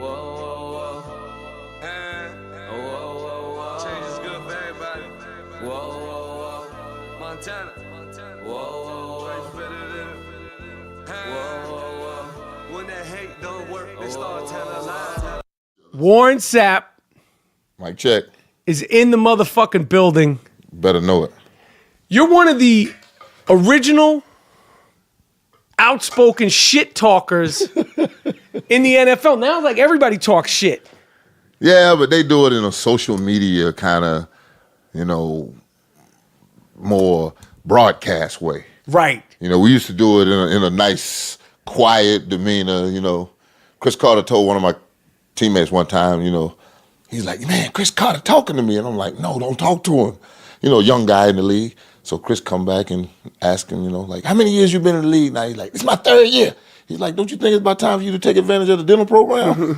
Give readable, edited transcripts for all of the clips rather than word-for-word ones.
whoa, whoa. Change is good for everybody. Whoa, whoa, whoa. Montana. Whoa, whoa, whoa. When that hate don't work, they start telling lies. Warren Sapp. Mic check. Is in the motherfucking building. Better know it. You're one of the original outspoken shit talkers in the NFL. Now, like, everybody talks shit. Yeah, but they do it in a social media kind of, more broadcast way. Right. We used to do it in a nice, quiet demeanor, Chris Carter told one of my teammates one time, he's like, man, Chris Carter talking to me. And I'm like, no, don't talk to him. Young guy in the league. So Chris come back and ask him, like, how many years you been in the league? Now he's like, it's my 3rd year. He's like, don't you think it's about time for you to take advantage of the dental program? You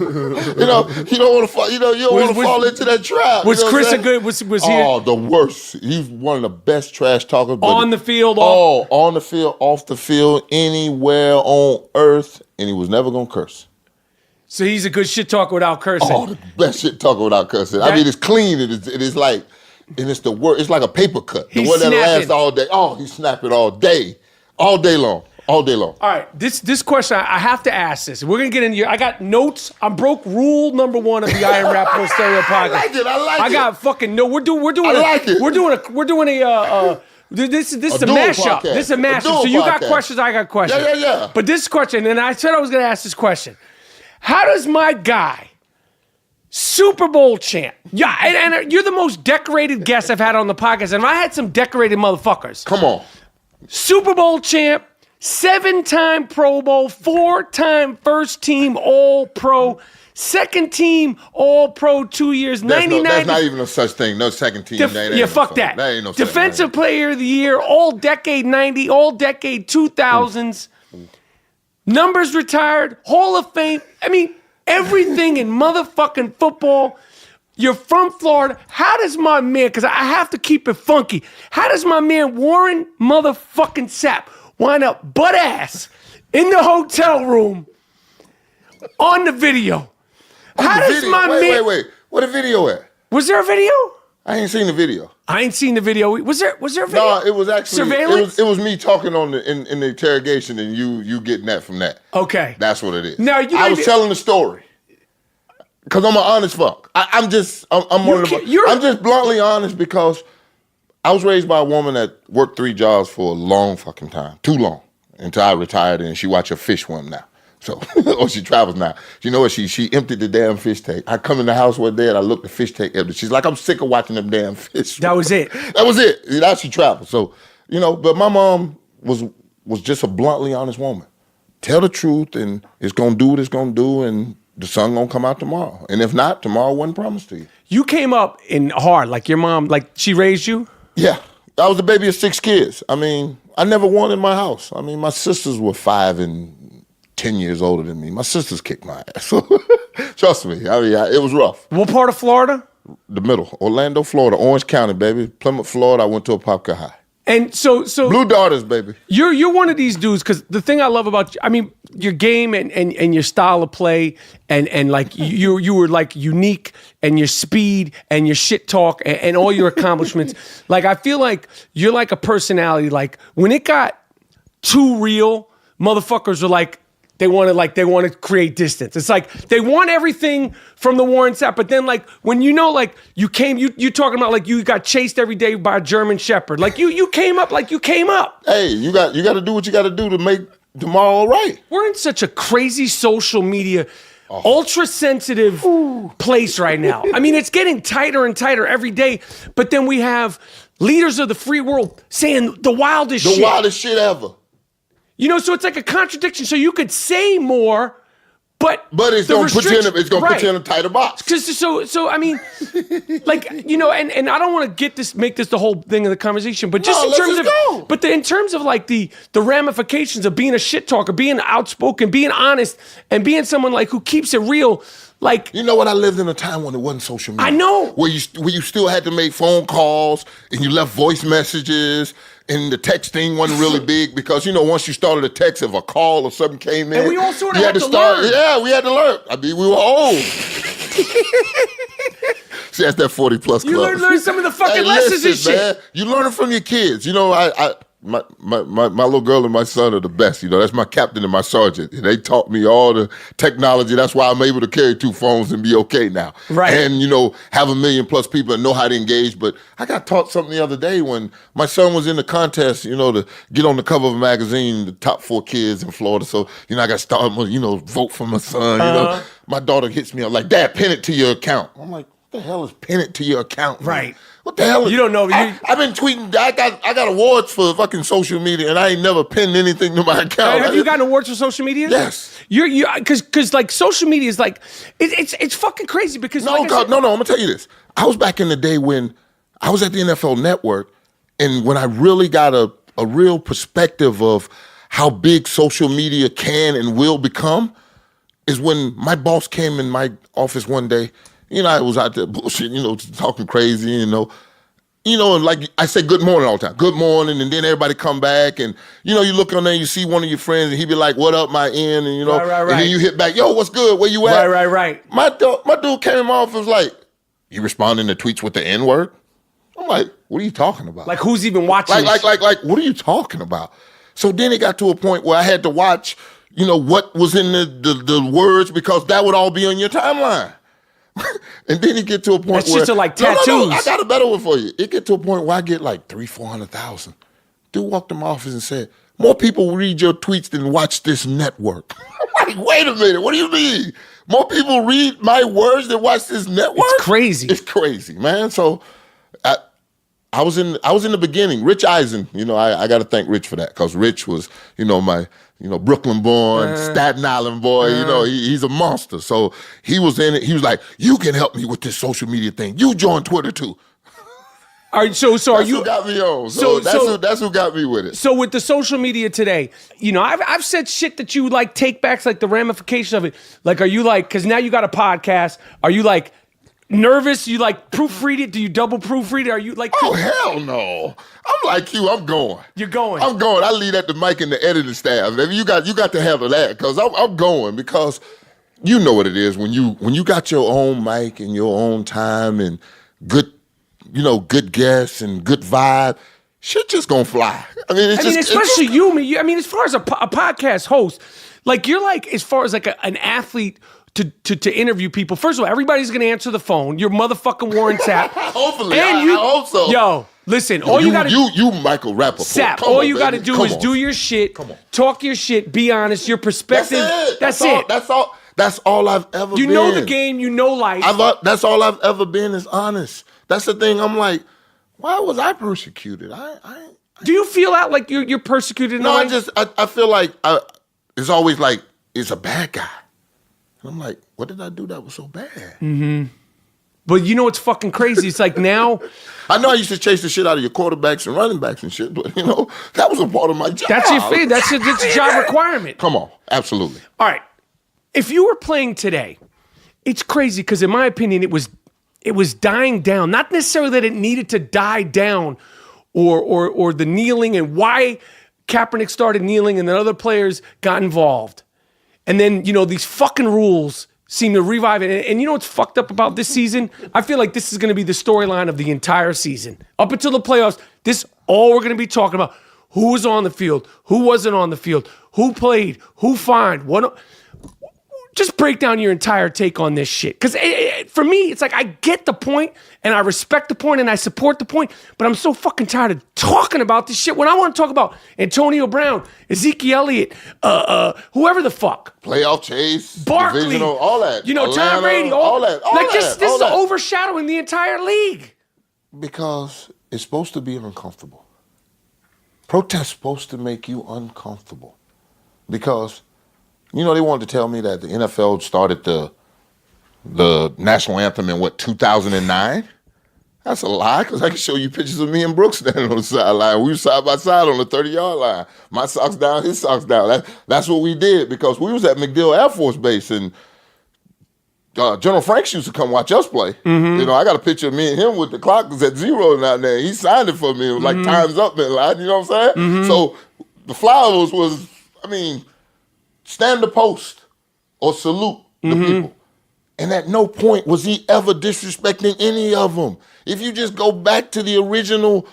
don't want to fall, you don't want to fall into that trap. Was Chris a good, was he? Oh, the worst. He's one of the best trash talkers. On the field? On the field, off the field, anywhere on earth. And he was never going to curse. So he's a good shit talker without cursing. Oh, the best shit talker without cursing. I mean, it's clean. It is like, and it's the word. It's like a paper cut. The one that lasts all day. Oh, he's snapping all day long. All right, this question, I have to ask this. We're gonna get into I got notes. I'm broke. Rule number 1 of the Iron Rapaport Stereo Podcast. I like it. I got fucking no. We're doing. I like it. We're doing a. This is a mashup. This is a mashup. So you got questions. I got questions. Yeah. But this question, and I said I was gonna ask this question. How does my guy, Super Bowl champ, and you're the most decorated guest I've had on the podcast, and I had some decorated motherfuckers. Come on. Super Bowl champ, 7-time Pro Bowl, 4-time first team All-Pro, second team All-Pro 2 years, 99. That's not even a such thing. No second team. Fuck that. That ain't no Defensive Player of the Year, All-Decade 90, All-Decade 2000s. Numbers retired, Hall of Fame. I mean, everything in motherfucking football. You're from Florida. How does my man, because I have to keep it funky, how does my man Warren motherfucking Sapp wind up butt ass in the hotel room on the video? How does my man... Wait. What a video at? Was there a video? I ain't seen the video. I ain't seen the video. Was there a video? No, it was actually surveillance. It was me talking on in the interrogation, and you getting that from that. Okay, that's what it is. Now I was telling the story because I'm an honest fuck. I'm just bluntly honest because I was raised by a woman that worked 3 jobs for a long fucking time, too long, until I retired, and she watch her fish swim now. So, or she travels now. You know what? She emptied the damn fish tank. I come in the house one day and I look the fish tank empty. She's like, I'm sick of watching them damn fish. That was it. That was it. Now she travels. So, but my mom was just a bluntly honest woman. Tell the truth, and it's gonna do what it's gonna do, and the sun gonna come out tomorrow. And if not, tomorrow wasn't promised to you. You came up in hard, like your mom, like she raised you? Yeah. I was the baby of 6 kids. I mean, I never wanted my house. I mean, my sisters were 5 and 10 years older than me. My sisters kicked my ass. So, trust me. I mean, it was rough. What part of Florida? The middle. Orlando, Florida. Orange County, baby. Plymouth, Florida. I went to Apopka High. And so Blue Daughters, baby. You're one of these dudes, because the thing I love about you, I mean, your game and your style of play and like you were like unique, and your speed and your shit talk and all your accomplishments. Like, I feel like you're like a personality. Like, when it got too real, motherfuckers are like, they want to create distance. It's like they want everything from the Warren Sapp, but then like when you talking about like you got chased every day by a German Shepherd. Like you came up like you came up. Hey, you got to do what you got to do to make tomorrow all right. We're in such a crazy social media, ultra sensitive place right now. I mean, it's getting tighter and tighter every day. But then we have leaders of the free world saying the wildest shit. The wildest shit ever. So it's like a contradiction. So you could say more, but it's going to put you in a tighter box. So I mean, like, and I don't want to make this the whole thing of the conversation, but just in terms of like the ramifications of being a shit talker, being outspoken, being honest, and being someone like who keeps it real. Like, you know what? I lived in a time when it wasn't social media. I know. Where you still had to make phone calls and you left voice messages and the texting wasn't really big because, once you started a text, if a call or something came in. And we all sort of you had to start, learn. Yeah, we had to learn. I mean, we were old. See, that's that 40+ club. You learn some of the fucking lessons and shit. Man, you learn it from your kids. My little girl and my son are the best. That's my captain and my sergeant. And they taught me all the technology. That's why I'm able to carry 2 phones and be okay now. Right. And, have 1 million+ people and know how to engage. But I got taught something the other day when my son was in the contest, to get on the cover of a magazine, the top 4 kids in Florida. So, I got to start, vote for my son. My daughter hits me up like, Dad, pin it to your account. I'm like, what the hell is pin it to your account? Man? Right. What the hell? You don't know. I've been tweeting. I got awards for fucking social media, and I ain't never pinned anything to my account. Have you gotten awards for social media? Yes. Because like social media is like it's fucking crazy because no. I'm gonna tell you this. I was back in the day when I was at the NFL Network, and when I really got a real perspective of how big social media can and will become, is when my boss came in my office one day. I was out there bullshit, talking crazy, and like I say good morning all the time. Good morning, and then everybody come back, and you look on there, you see one of your friends, and he be like, "What up, my end?" And right. and then you hit back, "Yo, what's good? Where you at?" Right. My dude came in my office was like, "You responding to tweets with the N-word?" I'm like, "What are you talking about?" Like who's even watching? Like, what are you talking about? So then it got to a point where I had to watch, what was in the words because that would all be on your timeline. And then it get to a point That's where just like tattoos. No, I got a better one for you. It get to a point where I get like 300,000-400,000. Dude walked in my office and said, "More people read your tweets than watch this network." I'm like, wait a minute, what do you mean? More people read my words than watch this network? It's crazy. It's crazy, man. So I was in the beginning. Rich Eisen, I got to thank Rich for that because Rich was, my Brooklyn born, Staten Island boy. He's a monster. So he was in it. He was like, "You can help me with this social media thing. You join Twitter too." Are you? So are you? Who got me on? So that's who got me with it. So with the social media today, I've said shit that you like take backs, like the ramifications of it. Like, are you like? Because now you got a podcast. Are you like? Nervous? You like proofread it? Do you double proofread it? Are you like? Oh hell no! I'm like you. I'm going. You're going. I'm going. I leave that to Mike and the editing staff. You got to handle that because I'm going because you know what it is when you got your own mic and your own time and good guests and good vibe. Shit just gonna fly. Especially you. As far as a podcast host, like you're like as far as like an athlete. To interview people. First of all, everybody's going to answer the phone. You're motherfucking Warren Sapp. Hopefully, I hope so. Yo, listen, all you got to do... You MICHAEL RAPAPORT. Sapp, all you got to do is do your shit, talk your shit, be honest, your perspective. That's it. That's all I've ever been. You know the game, you know life. That's all I've ever been is honest. That's the thing. I'm like, why was I persecuted? Do you feel out like you're persecuted? No, I feel like it's always like it's a bad guy. I'm like, what did I do that was so bad? Mm-hmm. But you know what's fucking crazy? It's like now... I know I used to chase the shit out of your quarterbacks and running backs and shit, but, that was a part of my job. That's your thing. That's a job requirement. Come on. Absolutely. All right. If you were playing today, it's crazy because in my opinion, it was dying down. Not necessarily that it needed to die down or the kneeling and why Kaepernick started kneeling and then other players got involved. And then, these fucking rules seem to revive it. And you know what's fucked up about this season? I feel like this is going to be the storyline of the entire season. Up until the playoffs, this all we're going to be talking about. Who was on the field? Who wasn't on the field? Who played? Who fined? What? Just break down your entire take on this shit. Because for me, it's like I get the point, and I respect the point, and I support the point, but I'm so fucking tired of talking about this shit when I want to talk about Antonio Brown, Ezekiel Elliott, whoever the fuck. Playoff chase, Barkley, divisional, all that. Atlanta, Tom Brady, all that. This is overshadowing the entire league. Because it's supposed to be uncomfortable. Protest's supposed to make you uncomfortable. Because... they wanted to tell me that the NFL started the national anthem in 2009? That's a lie, because I can show you pictures of me and Brooks standing on the sideline. We were side by side on the 30-yard line. My socks down, his socks down. That's what we did, because we was at MacDill Air Force Base, and General Franks used to come watch us play. Mm-hmm. You know, I got a picture of me and him with the clock was at 0 out there. He signed it for me. It was like time's up, man. You know what I'm saying? Mm-hmm. So the Flowers was, I mean, stand the post or salute the people. And at no point was he ever disrespecting any of them. If you just go back to the original,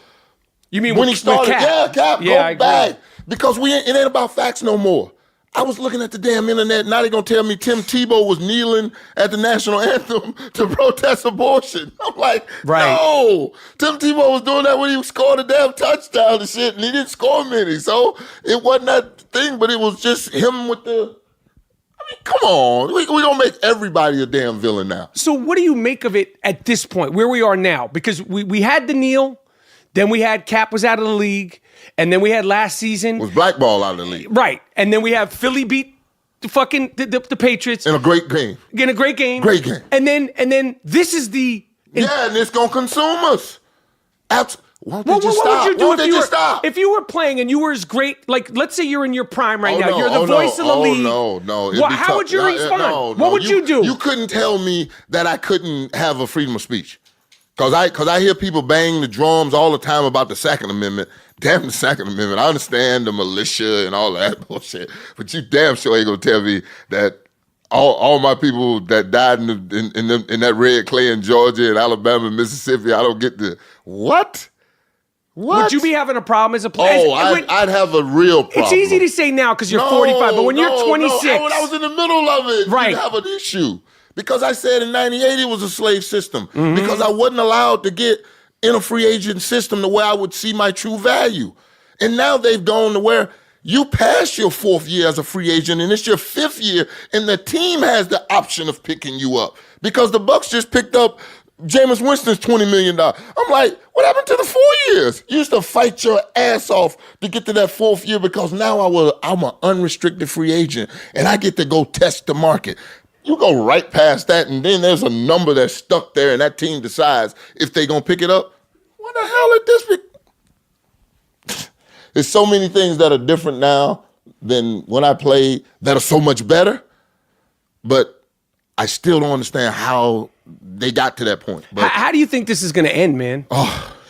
You mean when with, he started, Cap, I go back. Because it ain't about facts no more. I was looking at the damn internet. Now they gonna tell me Tim Tebow was kneeling at the national anthem to protest abortion. I'm like, no. Tim Tebow was doing that when he scored a damn touchdown and shit, and he didn't score many. So it wasn't that thing, but it was just him with the. I mean, come on. We don't make everybody a damn villain now. So what do you make of it at this point, where we are now? Because we had the kneel, then we had Cap was out of the league, and then we had last season Was blackball out of the league. Right. And then we have Philly beat the fucking the Patriots. In a great game. In a great game. Great game. And then this is the and it's gonna consume us. Why don't they what just would stop? you do Why don't they just stop? if you were playing and you were as great, like let's say you're in your prime right now, No, you're the voice of the league. No. How would you respond? What would you do? You couldn't tell me that I couldn't have a freedom of speech. Cause I hear people bang the drums all the time about the Second Amendment. Damn the Second Amendment. I understand the militia and all that bullshit, but you damn sure ain't gonna tell me that all my people that died in that red clay in Georgia and Alabama and Mississippi, I don't get the what? Would you be having a problem as a player? Oh, I'd have a real problem. It's easy to say now because you're 45, but when you're 26. No, when I was in the middle of it, right. You'd have an issue. Because I said in 98 it was a slave system. Mm-hmm. Because I wasn't allowed to get in a free agent system to where I would see my true value. And now they've gone to where you pass your 4th year as a free agent and it's your 5th year and the team has the option of picking you up. Because the Bucs just picked up Jameis Winston's $20 million. I'm like, what happened to the 4 years? You used to fight your ass off to get to that 4th year because now I'm an unrestricted free agent and I get to go test the market. You go right past that, and then there's a number that's stuck there, and that team decides if they're going to pick it up. What the hell is this? There's so many things that are different now than when I played that are so much better, but I still don't understand how they got to that point. But how do you think this is going to end, man?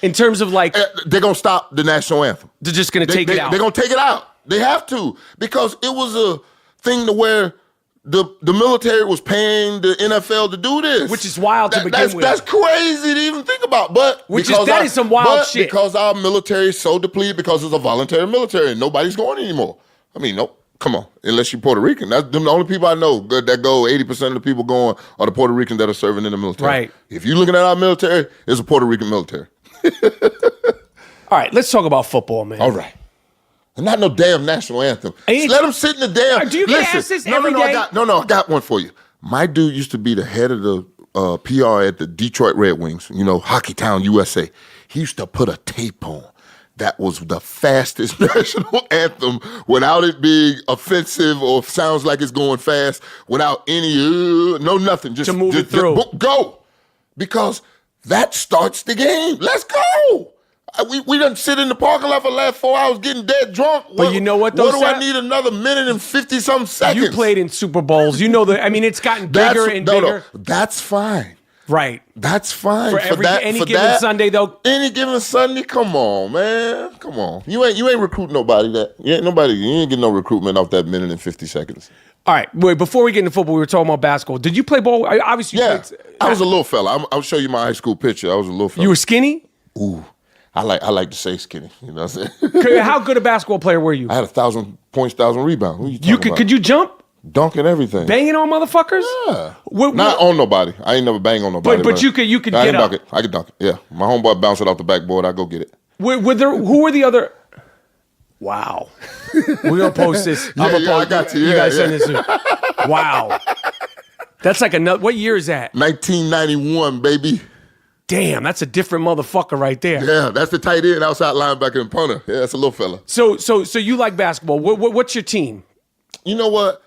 In terms of like... they're going to stop the national anthem. They're just going to take it out. They're going to take it out. They have to, because it was a thing to where the military was paying the NFL to do this. Which is wild to begin with. That's crazy to even think about. But that is some wild shit. Because our military is so depleted because it's a voluntary military and nobody's going anymore. I mean, no, come on. Unless you're Puerto Rican. That's the only people I know that go, 80% of the people going are the Puerto Ricans that are serving in the military. Right. If you're looking at our military, it's a Puerto Rican military. All right, let's talk about football, man. All right. And not no damn national anthem. Just let them sit in the damn. Do you get asked this every day? I got one for you. My dude used to be the head of the PR at the Detroit Red Wings, Hockey Town, USA. He used to put a tape on that was the fastest national anthem without it being offensive or sounds like it's going fast, without any, nothing. Just to move it through. Just go. Because that starts the game. Let's go. We done sit in the parking lot for the last 4 hours getting dead drunk. But you know what, though, What do I need another minute and 50-something seconds? You played in Super Bowls. You know it's gotten bigger and bigger. No, that's fine. Right. That's fine. Any given Sunday, though. Any given Sunday, come on, man. Come on. You ain't recruiting nobody you ain't getting no recruitment off that minute and 50 seconds. All right, wait, before we get into football, we were talking about basketball. Did you play ball? Obviously, yeah. I was a little fella. I'll show you my high school picture. I was a little fella. You were skinny? Ooh. I like to say skinny. You know what I'm saying? How good a basketball player were you? I had 1,000 points, 1,000 rebounds. What are you talking about? Could you jump? Dunking everything. Banging on motherfuckers? Yeah. Not on nobody. I ain't never bang on nobody. But you could get up. I could dunk it. Yeah. My homeboy bounced it off the backboard. I go get it. Who were the other? Wow. We're gonna post this. I got you. You guys send this in. Wow. That's like another. What year is that? 1991, baby. Damn, that's a different motherfucker right there. Yeah, that's the tight end, outside linebacker, and punter. Yeah, that's a little fella. So you like basketball? What's your team? You know what?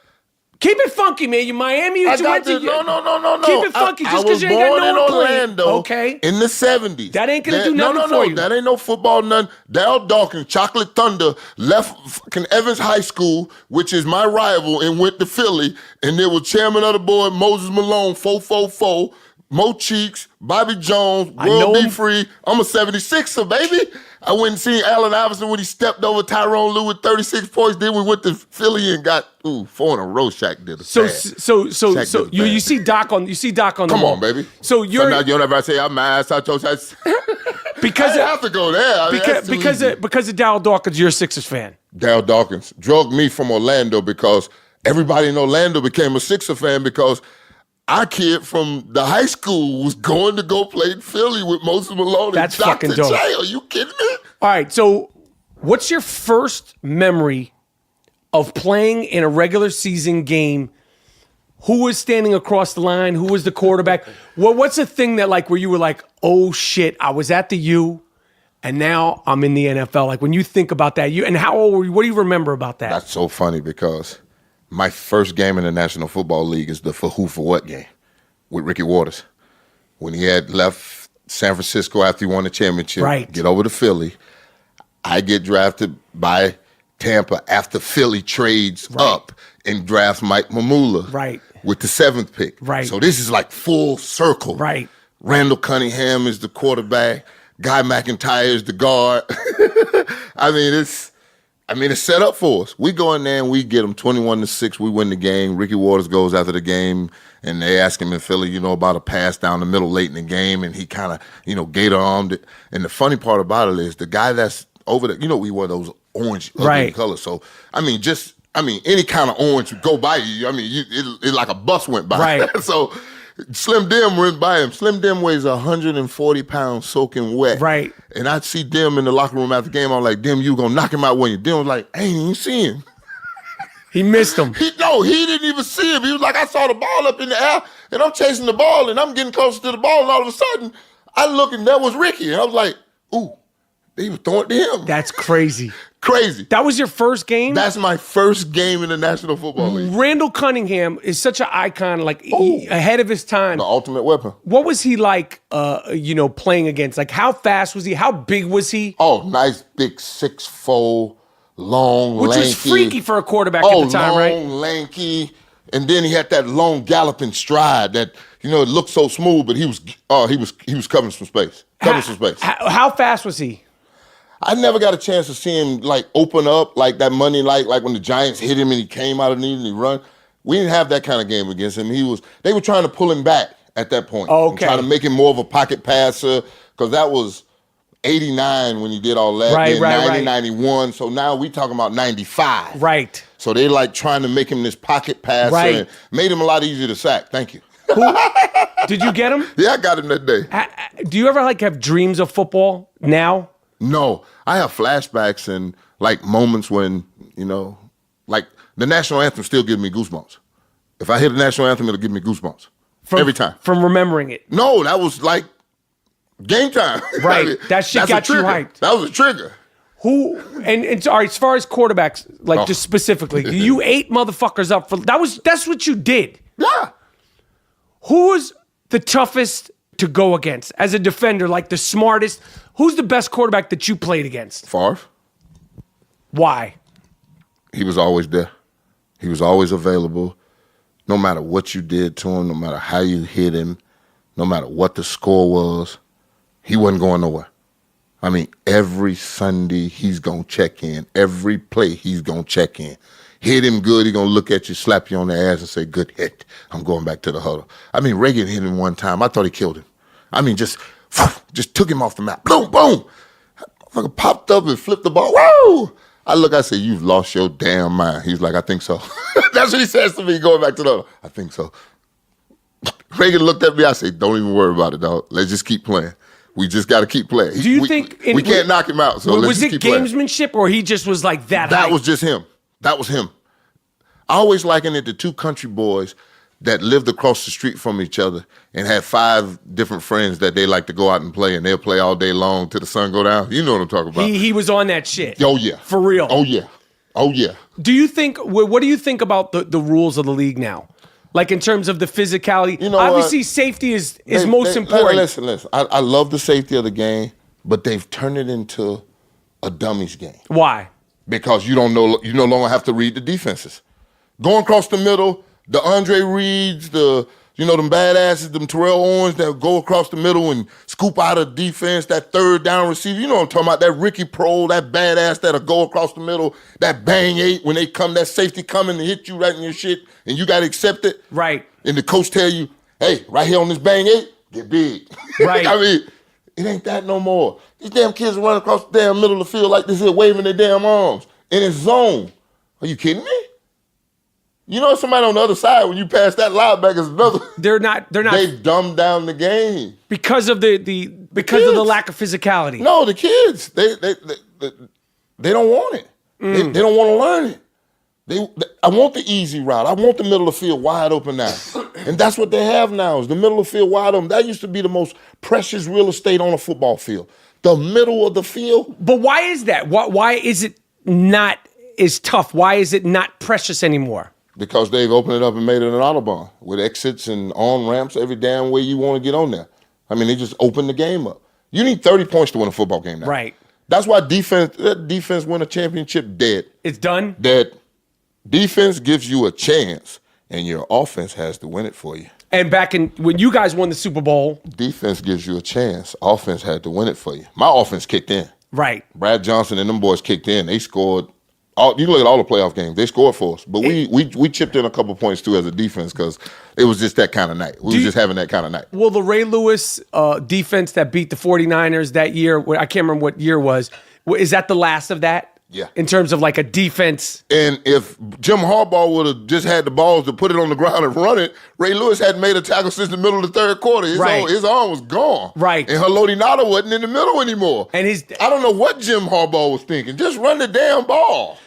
Keep it funky, man. You Miami. You went to No. Keep it funky. Just I because was you ain't got born no in one playing. Orlando. Okay. In the 70s. That ain't gonna do nothing for you. That ain't no football, nothing. Daryl Dawkins, Chocolate Thunder, left fucking Evans High School, which is my rival, and went to Philly. And there was chairman of the board, Moses Malone, 444, Mo Cheeks, Bobby Jones, World Be Free. I'm a 76er, baby. I went and seen Allen Iverson when he stepped over Tyrone Lue with 36 points. Then we went to Philly and got 4 in a row. Shaq did a So you see Doc on the Come wall. on, baby. So you're now you don't ever say I'm mad. because I have to go there. I mean, because of Darryl Dawkins, you're a Sixers fan. Daryl Dawkins drugged me from Orlando because everybody in Orlando became a Sixer fan because our kid from the high school was going to go play in Philly with Moses Malone. That's and fucking Dr. dope. J. Are you kidding me? All right, so what's your first memory of playing in a regular season game? Who was standing across the line? Who was the quarterback? What's the thing that like where you were like, oh shit, I was at the U and now I'm in the NFL? Like when you think about that, and how old were you? What do you remember about that? That's so funny because my first game in the National Football League is the For Who For What game with Ricky Waters. When he had left San Francisco after he won the championship, right. Get over to Philly. I get drafted by Tampa after Philly trades up and drafts Mike Mamula with the 7th pick. Right. So this is like full circle. Right. Randall Cunningham is the quarterback. Guy McIntyre is the guard. I mean, it's set up for us. We go in there and we get them 21-6. We win the game. Ricky Waters goes after the game, and they ask him in Philly, about a pass down the middle late in the game, and he kind of, gator-armed it. And the funny part about it is the guy that's over there, we wear those orange ugly colors. So, any kind of orange would go by you. It's like a bus went by. Right. So Slim Dim went by him. Slim Dim weighs 140 pounds soaking wet. Right. And I'd see Dim in the locker room after the game. I'm like, Dim, you gonna knock him out when you? Dim was like, I ain't even see him. He missed him. He didn't even see him. He was like, I saw the ball up in the air, and I'm chasing the ball, and I'm getting closer to the ball, and all of a sudden, I look, and that was Ricky. And I was like, ooh, they were throwing it to him. That's crazy. Crazy. That was your first game? That's my first game in the National Football League. Randall Cunningham is such an icon, ahead of his time. The ultimate weapon. What was he like, playing against? Like, how fast was he? How big was he? Oh, nice, big 6'4", long, lanky. Which was freaky for a quarterback at the time, right? Long, lanky. And then he had that long galloping stride that, it looked so smooth, but he was covering some space. How fast was he? I never got a chance to see him open up like that Monday night, like when the Giants hit him and he came out of the knee and he run. We didn't have that kind of game against him. They were trying to pull him back at that point. Okay. Trying to make him more of a pocket passer because that was 89 when he did all that. Right, then 90, 91. So now we talking about 95. Right. So they trying to make him this pocket passer and made him a lot easier to sack. Thank you. Did you get him? Yeah, I got him that day. Do you ever have dreams of football now? No, I have flashbacks and moments when, the national anthem still gives me goosebumps. If I hear the national anthem, it'll give me goosebumps. Every time. From remembering it? No, that was game time. Right. That shit got you hyped. That was a trigger. Who, and all right, as far as quarterbacks, just specifically, you ate motherfuckers up for, that's what you did. Yeah. Who was the toughest to go against as a defender, the smartest? Who's the best quarterback that you played against? Favre. Why? He was always there. He was always available. No matter what you did to him, no matter how you hit him, no matter what the score was, he wasn't going nowhere. Every Sunday he's going to check in. Every play he's going to check in. Hit him good, he's going to look at you, slap you on the ass and say, good hit. I'm going back to the huddle. Reagan hit him one time. I thought he killed him. Just took him off the map. Boom, boom. Motherfucker popped up and flipped the ball. Woo! I said, you've lost your damn mind. He's like, I think so. That's what he says to me going back to the huddle. I think so. Reagan looked at me. I said, don't even worry about it, dog. Let's just keep playing. We just got to keep playing. Do you think... we can't knock him out, so let's just keep playing. Was it gamesmanship or he just was like that? That was just him. That was him. I always liken it to two country boys that lived across the street from each other and had 5 different friends that they like to go out and play, and they'll play all day long till the sun go down. You know what I'm talking about. He was on that shit. Oh, yeah. For real. Oh, yeah. Oh, yeah. Do you think? What do you think about the rules of the league now? Like in terms of the physicality, You know obviously what? safety is most important. Listen. I love the safety of the game, but they've turned it into a dummies game. Why? Because you no longer have to read the defenses. Going across the middle, the Andre Reeds, them badasses, them Terrell Owens that go across the middle and scoop out a defense, that third down receiver. You know what I'm talking about, that Ricky Prohl, that badass that'll go across the middle, that bang eight when they come, that safety coming to hit you right in your shit, and you got to accept it. Right. And the coach tell you, hey, right here on this bang eight, get big. Right. I mean, it ain't that no more. These damn kids run across the damn middle of the field like this here, waving their damn arms in his zone. Are you kidding me? You know somebody on the other side when you pass that linebacker is another. They're not. They've dumbed down the game because of the lack of physicality. No, the kids they don't want it. They don't want to learn it. I want the easy route. I want the middle of the field wide open now, and that's what they have now is the middle of the field wide open. That used to be the most precious real estate on a football field. The middle of the field. But why is that? Why is it not as tough? Why is it not precious anymore? Because they've opened it up and made it an Autobahn with exits and on-ramps every damn way you want to get on there. I mean, they just opened the game up. You need 30 points to win a football game now. Right. That's why defense win a championship dead. It's done? Dead. Defense gives you a chance, and your offense has to win it for you. And back when you guys won the Super Bowl. Defense gives you a chance. Offense had to win it for you. My offense kicked in. Right. Brad Johnson and them boys kicked in. They scored. You look at all the playoff games, they scored for us. But we chipped in a couple points, too, as a defense because it was just that kind of night. We were just having that kind of night. Well, the Ray Lewis defense that beat the 49ers that year, I can't remember what year was, is that the last of that? Yeah. In terms of like a defense. And if Jim Harbaugh would have just had the balls to put it on the ground and run it, Ray Lewis hadn't made a tackle since the middle of the third quarter. His arm was gone. Right. And Haloti wasn't in the middle anymore. And I don't know what Jim Harbaugh was thinking. Just run the damn ball.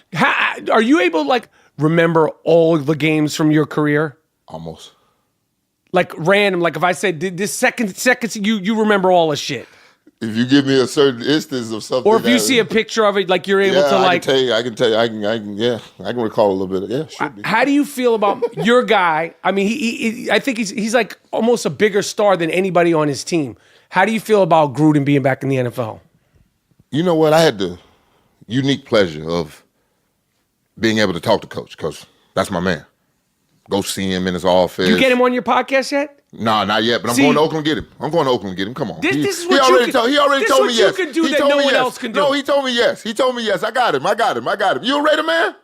Are you able to remember all the games from your career? Almost. Like random, like if I said this second, you remember all the shit. If you give me a certain instance of something, or if you see a picture of it, like you're able to I can tell you, I can recall a little bit. Yeah, should be. How do you feel about your guy? I mean, I think he's like almost a bigger star than anybody on his team. How do you feel about Gruden being back in the NFL? You know what? I had the unique pleasure of being able to talk to Coach because that's my man. Go see him in his office. You get him on your podcast yet? No, not yet, but I'm going to Oakland to get him. Come on. This is what he already told me yes. You can do that no one else can do. No, he told me yes. I got him. You a Raider man?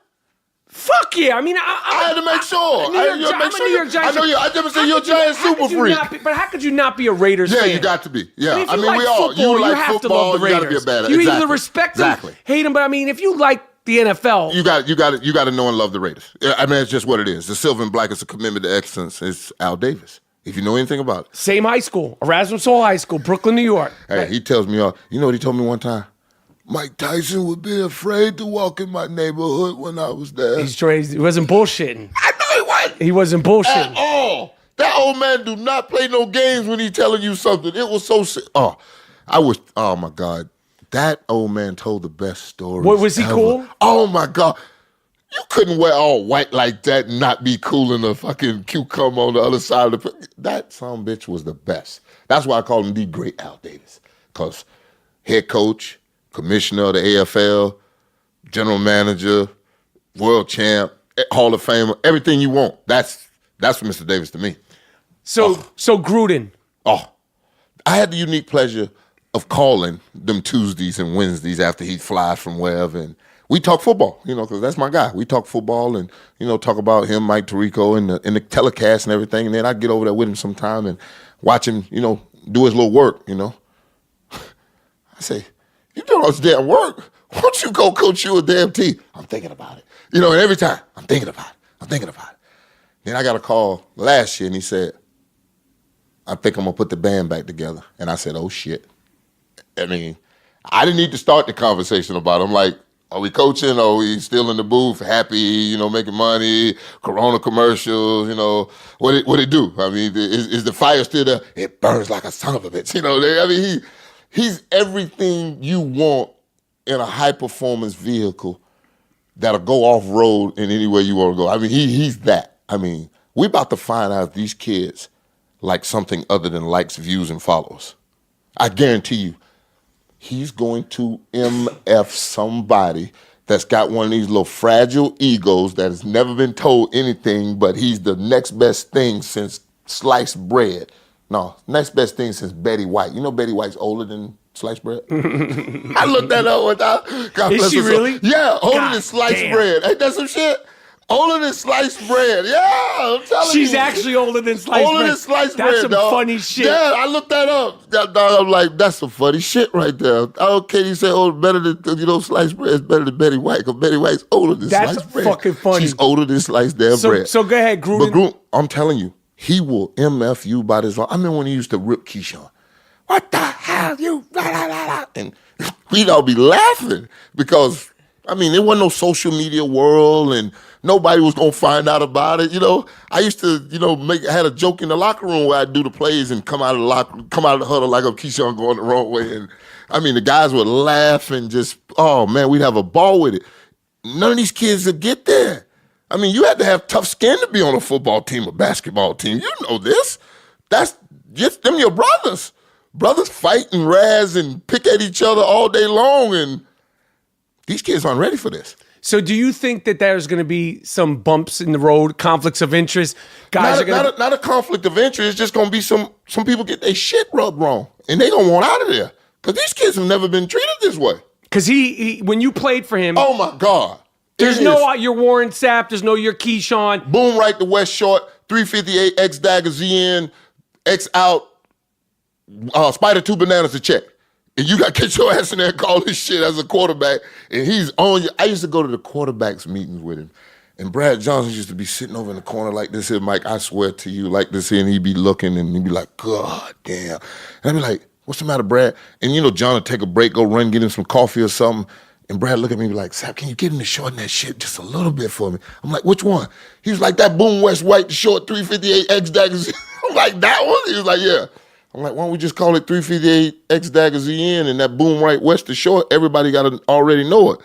Fuck yeah. I mean, I had to make sure. I'm a New York Giants. I know you. I never said you're a Giant super freak. But how could you not be a Raiders fan? Yeah, you got to be. Yeah, I mean, we all. You like have football. To love the Raiders. You got to be a badass. You exactly. either respect them, hate them. But I mean, if you like the NFL, you got to know and love the Raiders. I mean, it's just what it is. The silver and black is a commitment to excellence. It's Al Davis. If you know anything about it. Same high school, Erasmus Hall High School, Brooklyn, New York. Hey, he tells me all. You know what he told me one time? Mike Tyson would be afraid to walk in my neighborhood when I was there. He wasn't bullshitting. I know he wasn't. He wasn't bullshitting. At all. That old man do not play no games when he telling you something. It was so sick. Oh my God. That old man told the best stories. What, was he ever. cool? Oh my God. You couldn't wear all white like that and not be cool in a fucking cucumber on the other side of the... That son bitch was the best. That's why I call him the great Al Davis. Because head coach, commissioner of the AFL, general manager, world champ, Hall of Famer, everything you want. That's Mr. Davis to me. So Gruden. I had the unique pleasure of calling them Tuesdays and Wednesdays after he'd fly from wherever, and we talk football, because that's my guy. We talk football and, talk about him, Mike Tirico, in the telecast and everything. And then I'd get over there with him sometime and watch him, do his little work, I say, you doing all this damn work? Why don't you go coach you a damn team? I'm thinking about it. And every time, I'm thinking about it. Then I got a call last year and he said, I think I'm going to put the band back together. And I said, oh, shit. I mean, I didn't need to start the conversation about it. I'm like, are we coaching? Are we still in the booth, happy, making money, Corona commercials, what it do? I mean, is the fire still there? It burns like a son of a bitch. I mean, he's everything you want in a high-performance vehicle that'll go off road in any way you want to go. I mean, he's that. I mean, we about to find out if these kids like something other than likes, views, and follows. I guarantee you, he's going to MF somebody that's got one of these little fragile egos that has never been told anything, but he's the next best thing since sliced bread. No, next best thing since Betty White. You know Betty White's older than sliced bread? I looked that up one time. God Is bless she her soul. really? Yeah, older God than sliced damn. bread. Ain't that some shit? Older than sliced bread. Yeah, I'm telling you. She's actually older than sliced bread. Older than sliced bread, That's some dog. funny shit. Yeah, I looked that up. Dog, I'm like, that's some funny shit right there. Okay, you say, better than, sliced bread is better than Betty White, because Betty White's older than That's sliced bread. fucking funny. She's older than sliced damn bread. So go ahead, Gruden. But Gruden, I'm telling you, he will MF you by this. I remember when he used to rip Keyshawn. What the hell, you? Blah, blah, blah, blah. And we'd all be laughing because, I mean, there wasn't no social media world and nobody was going to find out about it. I used to, I had a joke in the locker room where I'd do the plays and come out of the huddle like Keyshawn going the wrong way. And I mean, the guys would laugh and just, oh man, we'd have a ball with it. None of these kids would get there. I mean, you had to have tough skin to be on a football team, a basketball team. You know this. That's just them your brothers. Brothers fight and razz and pick at each other all day long, and these kids aren't ready for this. So do you think that there's going to be some bumps in the road, conflicts of interest? Guys are going to... Not a conflict of interest. It's just going to be some people get their shit rubbed wrong, and they going to want out of there because these kids have never been treated this way. Because he, when you played for him... Oh, my God. There's no your Warren Sapp. There's no your Keyshawn. Boom right to West Short, 358, X dagger Z in, X out, Spider 2 bananas to check. And you got to get your ass in there and call this shit as a quarterback. And he's on you. I used to go to the quarterbacks meetings with him. And Brad Johnson used to be sitting over in the corner like this here, Mike, I swear to you, like this here. And he'd be looking and he'd be like, God damn. And I'd be like, what's the matter, Brad? And John would take a break, go run, get him some coffee or something. And Brad look at me and be like, Sapp, can you get him to shorten that shit just a little bit for me? I'm like, which one? He was like, that Boom West White, the short 358 X daggers. I'm like, that one? He was like, yeah. I'm like, why don't we just call it 358 X daggers in and that Boom Right West the short? Everybody got to already know it.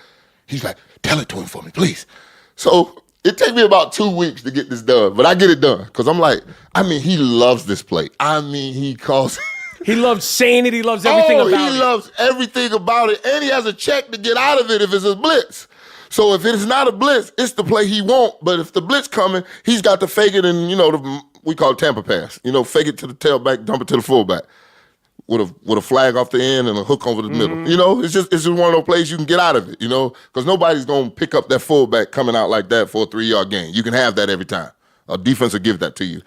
He's like, tell it to him for me, please. So it take me about 2 weeks to get this done, but I get it done because I'm like, he loves this play. He calls. He loves saying it. He loves everything about it. He loves everything about it, and he has a check to get out of it if it's a blitz. So if it's not a blitz, it's the play he won't. But if the blitz coming, he's got to fake it and, we call it Tampa pass. Fake it to the tailback, dump it to the fullback with a flag off the end and a hook over the middle. It's just one of those plays you can get out of it, because nobody's going to pick up that fullback coming out like that for a 3-yard gain. You can have that every time. A defense will give that to you.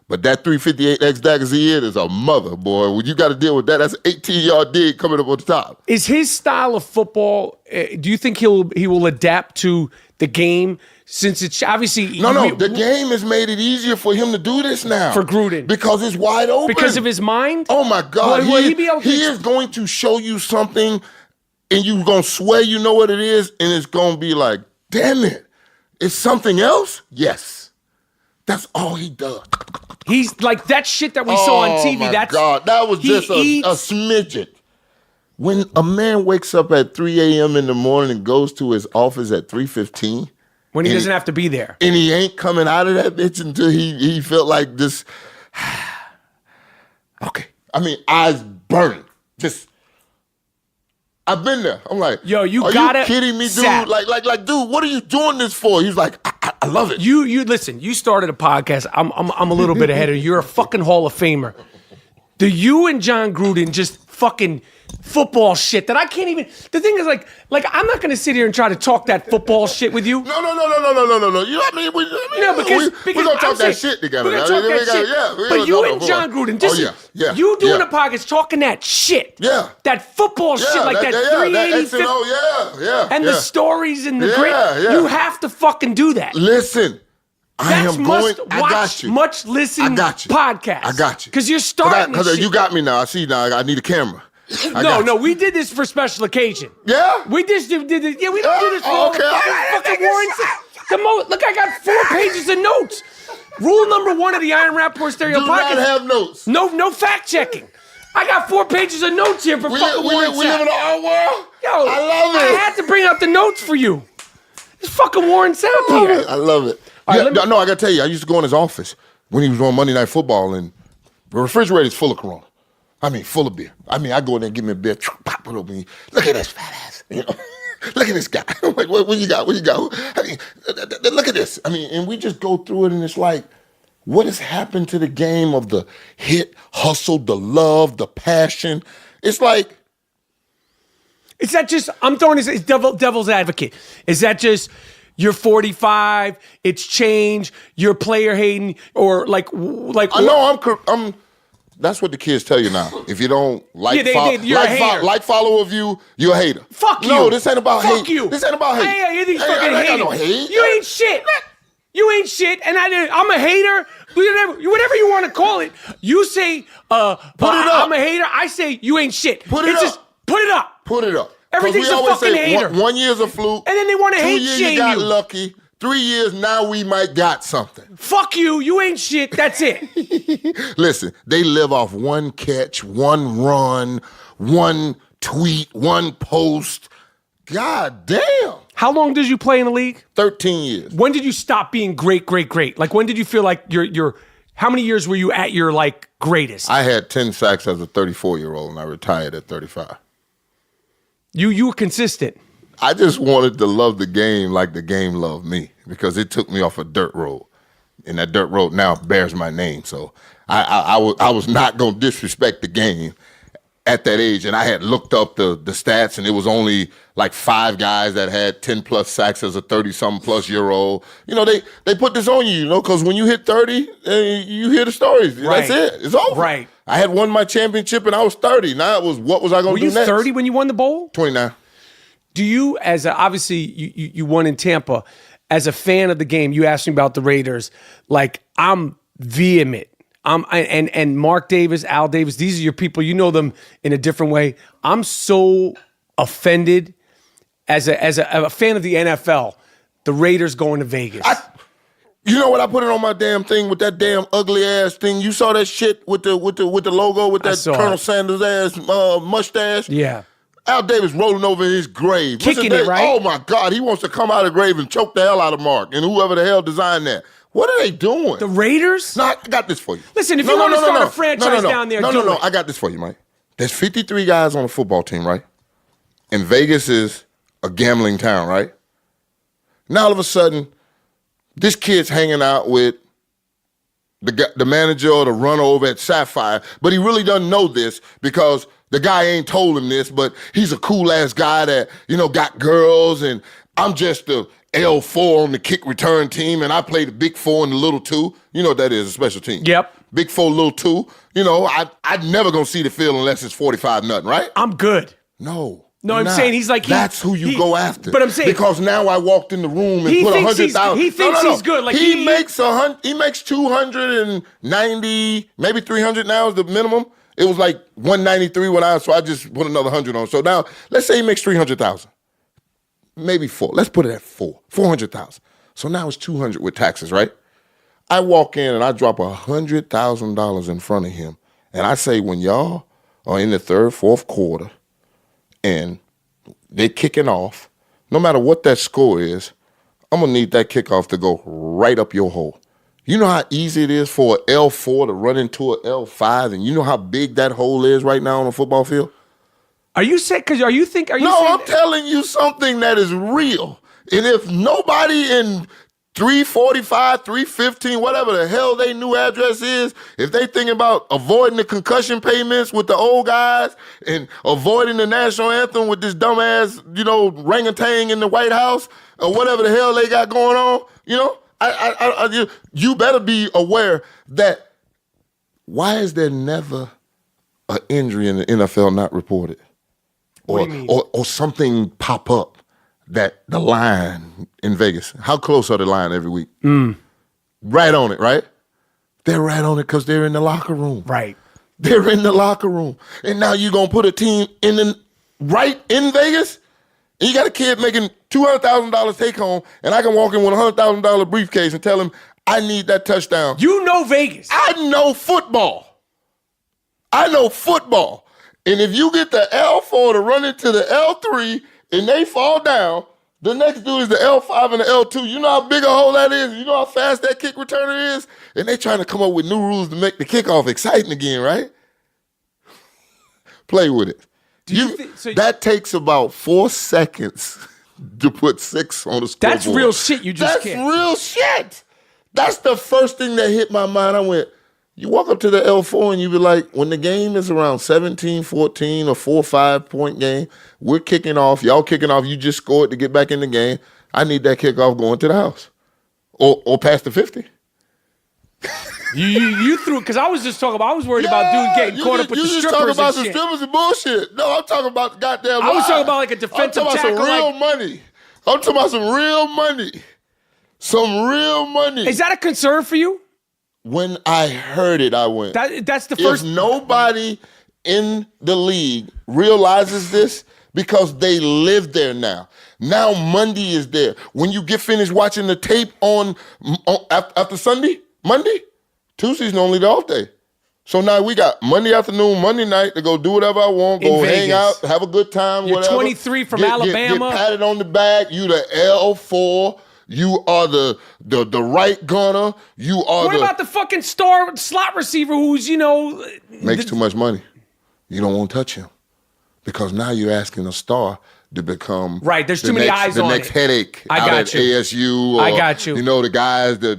But that 358 X dagger Z is a mother, boy. When you got to deal with that, that's an 18-yard dig coming up on the top. Is his style of football, do you think he will adapt to the game since it's obviously... No, the game has made it easier for him to do this now. For Gruden. Because it's wide open. Because of his mind? Oh, my God. Will he be able to... He is going to show you something, and you're going to swear you know what it is, and it's going to be like, damn it, it's something else? Yes. That's all he does. He's like that shit that we saw on TV. Oh, my God. That was just a smidget. When a man wakes up at 3 a.m. in the morning and goes to his office at 3:15... When he doesn't have to be there. And he ain't coming out of that bitch until he felt like this. Okay. Eyes burning. Just, I've been there. I'm like, yo, you are gotta... you kidding me, dude? Sapp. Like, dude, what are you doing this for? He's like, I love it. You listen, you started a podcast. I'm a little bit ahead of you. You're a fucking Hall of Famer. You and Jon Gruden just fucking football shit that I can't even... The thing is, like I'm not going to sit here and try to talk that football shit with you. No. You know what I mean? We're going to talk that shit together. We're going to talk that shit. Yeah, but you and Jon Gruden, you doing a podcast talking that shit. Yeah. That football shit, like that 380. And the stories and the great... Yeah. You have to fucking do that. Listen. I got you. Much listen podcast. I got you. Because you're starting Because you got me now. I see now. I need a camera. No, we did this for special occasion. Yeah? We just did it. Yeah, we don't do this for all the fucking Warren. Look, I got 4 pages of notes. Rule number 1 of the Iron Rapport Stereo Do podcast. not have notes. No fact checking. I got 4 pages of notes here for fucking Warren. We live in our world? Yo, I love it. I had to bring out the notes for you. It's fucking Warren Sapp here. I love it. All right, No, I got to tell you, I used to go in his office when he was on Monday Night Football, and the refrigerator's full of Corona. I mean, full of beer. I mean, I go in there and give me a beer, pop it open. Look at this fat ass. You know? Look at this guy. I'm like, what you got? What you got? I mean, look at this. I mean, and we just go through it, and it's like, what has happened to the game of the hit, hustle, the love, the passion? It's like, is that just, I'm throwing this as devil's advocate. Is that just, you're 45, it's change, you're player hating, or like I know I'm that's what the kids tell you now. If you don't like, follow of you, you're a hater. Fuck you. No, this ain't about hate. Fuck you. This ain't about hate. Hey, these fucking I got haters. no hate. You ain't shit. You ain't shit, and I'm a hater. Whatever you want to call it. You say, put it up. I'm a hater. I say you ain't shit. Put it up. Just put it up. Put it up. Everything's we a always fucking say, hater. One year's a fluke. And then they want to hate 2 years shame you got you. lucky. 3 years now we might got something. Fuck you. You ain't shit. That's it. Listen, they live off one catch, one run, one tweet, one post. God damn. How long did you play in the league? 13 years. When did you stop being great? Like when did you feel like you're how many years were you at your like greatest? I had 10 sacks as a 34-year-old and I retired at 35. You were consistent. I just wanted to love the game like the game loved me because it took me off a dirt road. And that dirt road now bears my name. So I was not going to disrespect the game at that age. And I had looked up the stats, and it was only like 5 guys that had 10-plus sacks as a 30-something-plus-year-old. You know, they put this on you, because when you hit 30, you hear the stories. Right. That's it. It's over. Right. I had won my championship, and I was 30. Now it was, what was I going to do next? Were you 30 when you won the bowl? 29. Do you, obviously you won in Tampa, as a fan of the game, you asked me about the Raiders, like I'm vehement. And Mark Davis, Al Davis, these are your people. You know them in a different way. I'm so offended as a fan of the NFL, the Raiders going to Vegas. You know what? I put it on my damn thing with that damn ugly ass thing. You saw that shit with the logo with that Colonel Sanders ass mustache. Yeah. Al Davis rolling over in his grave. Kicking it, right? Oh, my God. He wants to come out of the grave and choke the hell out of Mark and whoever the hell designed that. What are they doing? The Raiders? No, I got this for you. Listen, if you want to start a franchise down there, do it. I got this for you, Mike. There's 53 guys on a football team, right? And Vegas is a gambling town, right? Now, all of a sudden, this kid's hanging out with the manager or the runner over at Sapphire, but he really doesn't know this because the guy ain't told him this, but he's a cool-ass guy that, got girls, and I'm just the L4 on the kick return team, and I play the big 4 and the little 2. You know what that is, a special team. Yep. Big 4, little 2. I'm never going to see the field unless it's 45-0, right? I'm good. No, I'm saying he's like... That's who you go after. But I'm saying... Because now I walked in the room and put 100,000... He thinks he's good. Like he makes 290, maybe 300 now is the minimum. It was like 193 so I just put another 100 on. So now, let's say he makes 300,000. Maybe 4. Let's put it at 400,000. So now it's 200 with taxes, right? I walk in and I drop $100,000 in front of him. And I say, when y'all are in the third, fourth quarter and they're kicking off, no matter what that score is, I'm going to need that kickoff to go right up your hole. You know how easy it is for an L4 to run into an L5, and you know how big that hole is right now on a football field? Are you saying? No, I'm telling you something that is real. And if nobody in 345, 315, whatever the hell their new address is, if they thinking about avoiding the concussion payments with the old guys and avoiding the national anthem with this dumbass, orangutan in the White House or whatever the hell they got going on, you better be aware that why is there never an injury in the NFL not reported? Or something pop up that the line in Vegas, how close are the line every week? Right on it, right? They're right on it because they're in the locker room. Right. They're in the locker room. And now you're going to put a team right in Vegas? And you got a kid making $200,000 take home, and I can walk in with a $100,000 briefcase and tell him, I need that touchdown. You know Vegas. I know football. And if you get the L4 to run into the L3 and they fall down, The next dude is the L5 and the L2. You know how big a hole that is? You know how fast that kick returner is? And they trying to come up with new rules to make the kickoff exciting again, right? Play with it. That takes about 4 seconds to put 6 on the scoreboard. That's real shit you just That's real shit. That's the first thing that hit my mind. I went, you walk up to the L4 and you be like, when the game is around 17-14 or 4 or 5 point game, we're kicking off, y'all kicking off, you just scored to get back in the game. I need that kickoff going to the house. Or past the 50. You threw because I was just talking about. I was worried about dudes getting caught up with the strippers. You just talking about some strippers and bullshit. No, I'm talking about the goddamn. I was talking about like a defensive tackle. I'm talking about some real money. I'm talking about some real money. Some real money. Is that a concern for you? When I heard it, I went. That's the first. If nobody in the league realizes this, because they live there now. Now Monday is there. When you get finished watching the tape on after Sunday, Monday, Tuesday's normally the off day. So now we got Monday afternoon, Monday night to go do whatever I want, go hang out, have a good time, You're whatever. 23 from Alabama. Get patted on the back. You the L4. You are the right gunner. You are What about the fucking star slot receiver who's, makes too much money. You don't want to touch him. Because now you're asking a star to become right. There's too many eyes on it. The next headache I out got at you. ASU. Or, I got you. You know the guys, the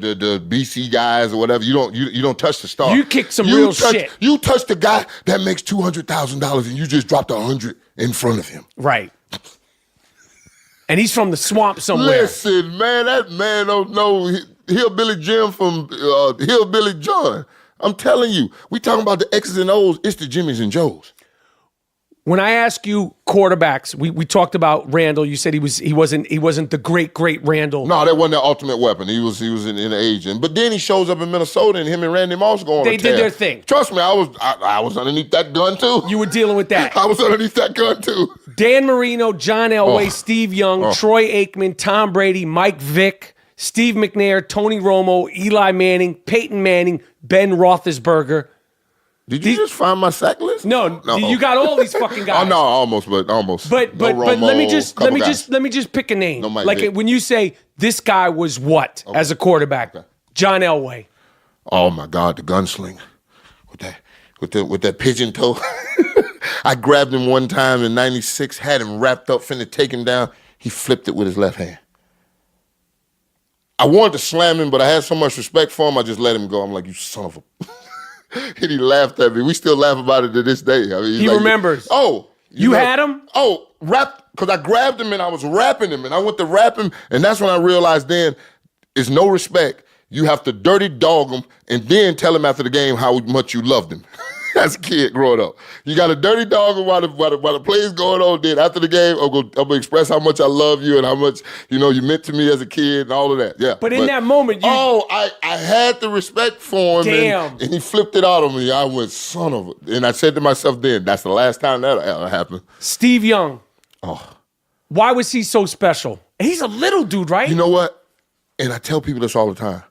BC guys or whatever. You don't touch the star. You kick some real shit. You touch the guy that makes $200,000 and you just dropped 100 in front of him. Right. And he's from the swamp somewhere. Listen, man, that man don't know Hillbilly Jim from Hillbilly John. I'm telling you, we talking about the X's and O's. It's the Jimmys and Joes. When I ask you quarterbacks, we talked about Randall. You said he wasn't the great Randall. No, that wasn't the ultimate weapon. He was in the age. But then he shows up in Minnesota and him and Randy Moss go on They a tear. did their thing. Trust me, I was underneath that gun too. You were dealing with that. I was underneath that gun too. Dan Marino, John Elway, Steve Young, Troy Aikman, Tom Brady, Mike Vick, Steve McNair, Tony Romo, Eli Manning, Peyton Manning, Ben Roethlisberger. Did you just find my sack list? No, you got all these fucking guys. Oh no, almost. But no Romo, let me just pick a name. No Mike like Vick. when you say this guy was what as a quarterback, John Elway. Oh my God, the gunslinger with that pigeon toe. I grabbed him one time in '96, had him wrapped up, finna take him down. He flipped it with his left hand. I wanted to slam him, but I had so much respect for him, I just let him go. I'm like, you son of a. And he laughed at me. We still laugh about it to this day. I mean, he remembers. Oh. You had him? Oh, because I grabbed him and I was rapping him and I went to rap him. And that's when I realized then it's no respect. You have to dirty dog him and then tell him after the game how much you loved him. As a kid growing up. You got to dirty dog him while the play's going on. Then after the game, I'm going to express how much I love you and how much, you meant to me as a kid and all of that. Yeah. But in that moment, I had the respect for him. Damn. And he flipped it out on me. I went, son of a. And I said to myself then, that's the last time that ever happened. Steve Young. Oh. Why was he so special? He's a little dude, right? You know what? And I tell people this all the time.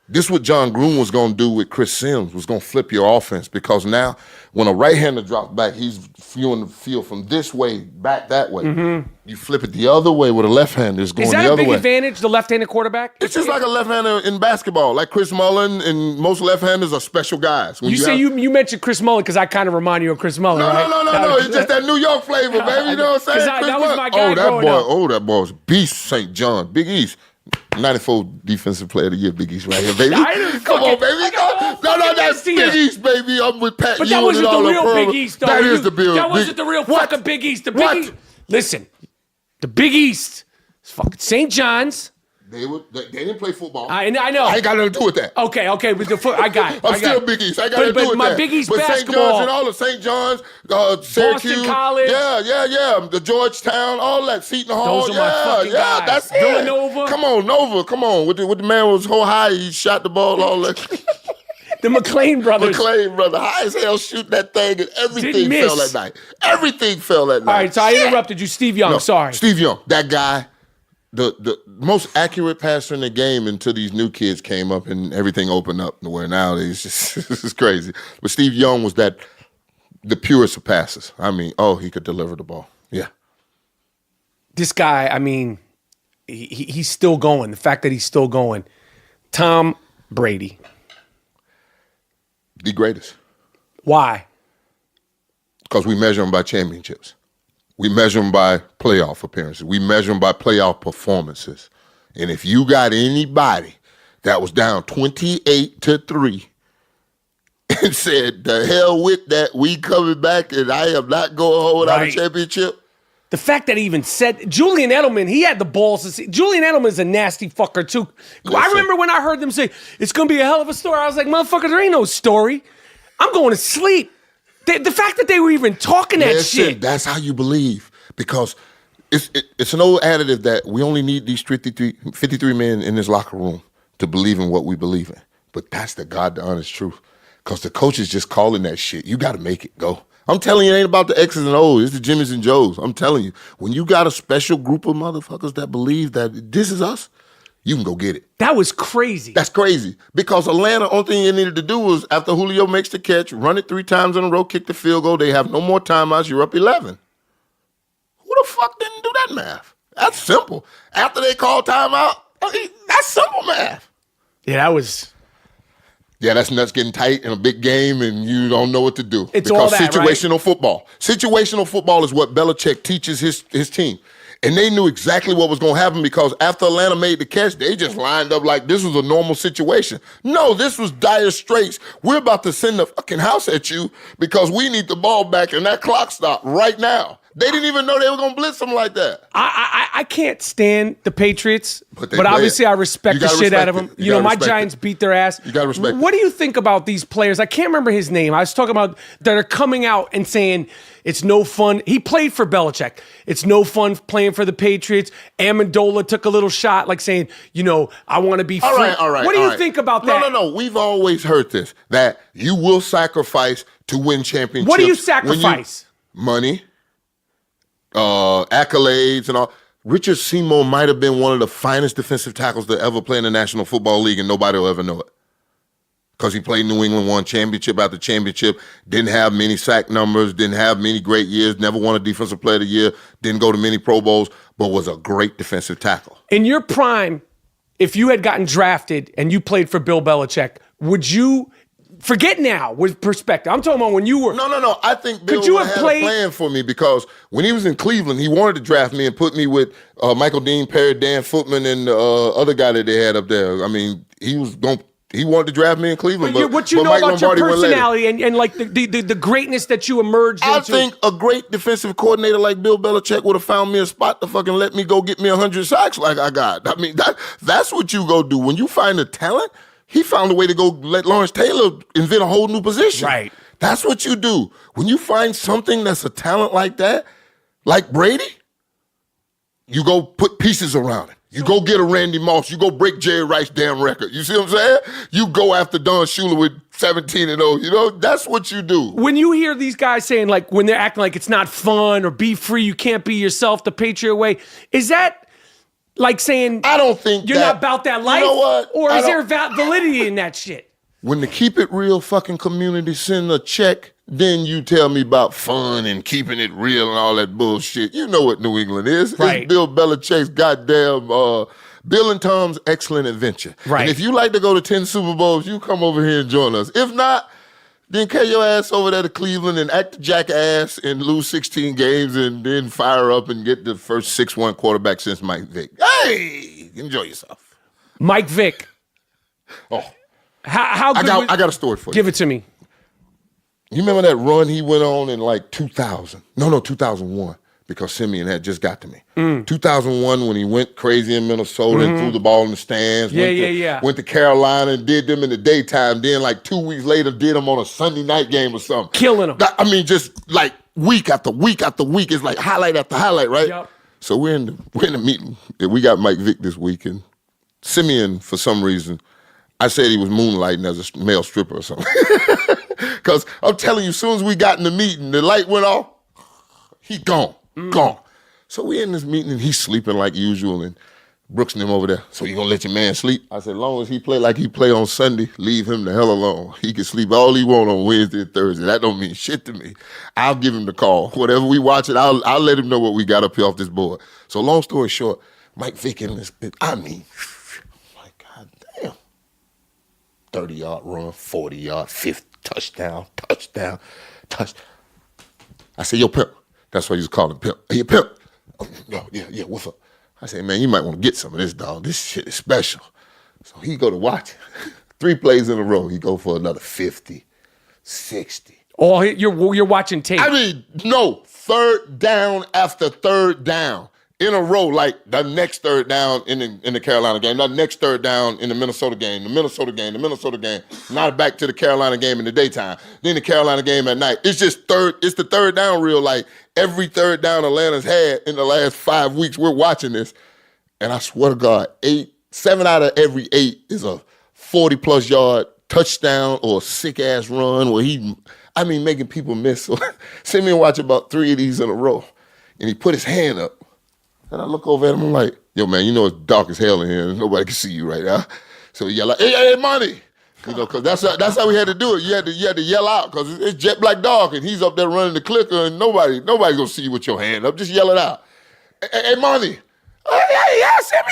This is what Jon Gruden was going to do with Chris Sims, was going to flip your offense, because now when a right-hander drops back, he's viewing the field from this way back that way. Mm-hmm. You flip it the other way with a left-hander. It's going the other way. Is that a big advantage, the left-handed quarterback? It's just like a left-hander in basketball. Like Chris Mullin and most left-handers are special guys. When you mentioned Chris Mullin because I kind of remind you of Chris Mullin, right? No. It's just that New York flavor, baby. You know what I'm saying? That was my guy growing up. That boy was beast, St. John. Big East. 94 Defensive Player of the Year, Big East right here, baby. Come on, baby. No, that's Big East, baby. I'm with Pat. But that wasn't the real Big East, though. That is the real. That wasn't the real fucking Big East. The Big East. Listen, the Big East is fucking St. John's. They didn't play football. I know. I ain't got nothing to do with that. Okay. With the foot, I got it. I'm still Big East. I got nothing to do with my that. Big East but basketball. St. John's and all of St. John's, Syracuse, Boston College. Yeah. The Georgetown, all that. Seton Hall. Those are my fucking guys. That's Villanova. It. Come on, Nova. Come on. With the man was so high, he shot the ball all that. The McLean brothers. High as hell, shoot that thing, and everything fell that night. Everything fell that night. All right, so I interrupted you. Steve Young, sorry. Steve Young, that guy, the most accurate passer in the game until these new kids came up and everything opened up. Where nowadays, this is crazy. But Steve Young was the purest of passers. I mean, he could deliver the ball. Yeah. This guy, I mean, he's still going. The fact that he's still going. Tom Brady. The greatest. Why? Because we measure him by championships. We measure him by playoff appearances. We measure him by playoff performances. And if you got anybody that was down 28-3 and said, the hell with that, we coming back and I am not going home without a championship. The fact that he even said, Julian Edelman, he had the balls to say, Julian Edelman is a nasty fucker too. Listen, I remember when I heard them say, it's going to be a hell of a story. I was like, motherfucker, there ain't no story. I'm going to sleep. The fact that they were even talking that shit. That's how you believe. Because it's an old additive that we only need these 53 men in this locker room to believe in what we believe in. But that's the God, the honest truth. Because the coach is just calling that shit. You got to make it go. I'm telling you, it ain't about the X's and O's. It's the Jimmys and Joes. I'm telling you, when you got a special group of motherfuckers that believe that this is us, you can go get it. That was crazy. That's crazy. Because Atlanta, only thing you needed to do was, after Julio makes the catch, run it 3 times in a row, kick the field goal. They have no more timeouts. You're up 11. Who the fuck didn't do that math? That's simple. After they call timeout, that's simple math. Yeah, that was... Yeah, that's nuts getting tight in a big game and you don't know what to do. It's all that, situational football. Situational football is what Belichick teaches his team. And they knew exactly what was going to happen because after Atlanta made the catch, they just lined up like this was a normal situation. No, this was dire straits. We're about to send the fucking house at you because we need the ball back and that clock stopped right now. They didn't even know they were going to blitz them like that. I can't stand the Patriots, but obviously I respect the shit out of them. You know, my Giants beat their ass. You got to respect What do you think about these players? I can't remember his name. I was talking about that are coming out and saying it's no fun. He played for Belichick. It's no fun playing for the Patriots. Amendola took a little shot like saying, you know, I want to be free. All right. What do you think about that? No. We've always heard this, that you will sacrifice to win championships. What do you sacrifice? Money. Accolades and all. Richard Seymour might have been one of the finest defensive tackles to ever play in the National Football League, and nobody will ever know it. Because he played New England, won championship after championship, didn't have many sack numbers, didn't have many great years, never won a Defensive Player of the Year, didn't go to many Pro Bowls, but was a great defensive tackle. In your prime, if you had gotten drafted and you played for Bill Belichick, would you... Forget now with perspective. I'm talking about when you were... No. I think Bill could you have had played... a plan for me because when he was in Cleveland, he wanted to draft me and put me with Michael Dean, Perry, Dan Footman, and the other guy that they had up there. I mean, he wanted to draft me in Cleveland. But what you know Mike about Lombardi your personality and like the greatness that you emerged into? I think a great defensive coordinator like Bill Belichick would have found me a spot to fucking let me go get me 100 sacks like I got. I mean, that's what you go do. When you find a talent... He found a way to go let Lawrence Taylor invent a whole new position. Right. That's what you do. When you find something that's a talent like that, like Brady, you go put pieces around it. You go get a Randy Moss. You go break Jerry Rice's damn record. You see what I'm saying? You go after Don Shula with 17-0. You know, that's what you do. When you hear these guys saying, like, when they're acting like it's not fun or be free, you can't be yourself the Patriot way, is that... Like saying, I don't think you're not about that life? You know what? Or is there validity in that shit? When the Keep It Real fucking community send a check, then you tell me about fun and keeping it real and all that bullshit. You know what New England is. Right. It's Bill Belichick's goddamn Bill and Tom's Excellent Adventure. Right. And if you like to go to 10 Super Bowls, you come over here and join us. If not, then carry your ass over there to Cleveland and act the jackass and lose 16 games and then fire up and get the first 6'1" quarterback since Mike Vick. Hey, enjoy yourself. Mike Vick. Oh. How good I got a story for you. Give it to me. You remember that run he went on in like 2000? No, 2001. Because Simeon had just got to me. 2001 when he went crazy in Minnesota and threw the ball in the stands. Went to Carolina and did them in the daytime. Then like 2 weeks later did them on a Sunday night game or something. Killing them. I mean, just like week after week after week. It's like highlight after highlight, right? Yep. So we're in the meeting. We got Mike Vick this week. And Simeon, for some reason, I said he was moonlighting as a male stripper or something. Because I'm telling you, as soon as we got in the meeting, the light went off, he gone. Gone. So we in this meeting and he's sleeping like usual and Brooks and him over there. So you gonna let your man sleep? I said, as long as he play like he play on Sunday, leave him the hell alone. He can sleep all he want on Wednesday and Thursday. That don't mean shit to me. I'll give him the call. Whatever we watch it, I'll let him know what we got up here off this board. So long story short, Mike Vick in this bitch. I mean, like, God damn. 30-yard run, 40-yard, 50, touchdown. I said, yo, Pimp. That's what he was calling Pimp. Hey, Pimp. Oh, yeah, what's up? I said, man, you might want to get some of this, dog. This shit is special. So he go to watch. 3 plays in a row. He go for another 50, 60. Oh, you're watching tape. I mean, no, third down after third down in a row, like the next third down in the Carolina game, the next third down in the Minnesota game, now back to the Carolina game in the daytime, then the Carolina game at night. It's the third down reel, like every third down Atlanta's had in the last 5 weeks. We're watching this, and I swear to God, 7 out of every 8 is a 40-plus yard touchdown or a sick-ass run where making people miss. So send me and watch about 3 of these in a row, and he put his hand up. And I look over at him, I'm like, yo, man, you know it's dark as hell in here. Nobody can see you right now. So he yell like, hey, money. You know, because that's how we had to do it. You had to yell out because it's jet black dark and he's up there running the clicker and nobody's going to see you with your hand up. Just yell it out. Hey, money. Yeah, Simeon.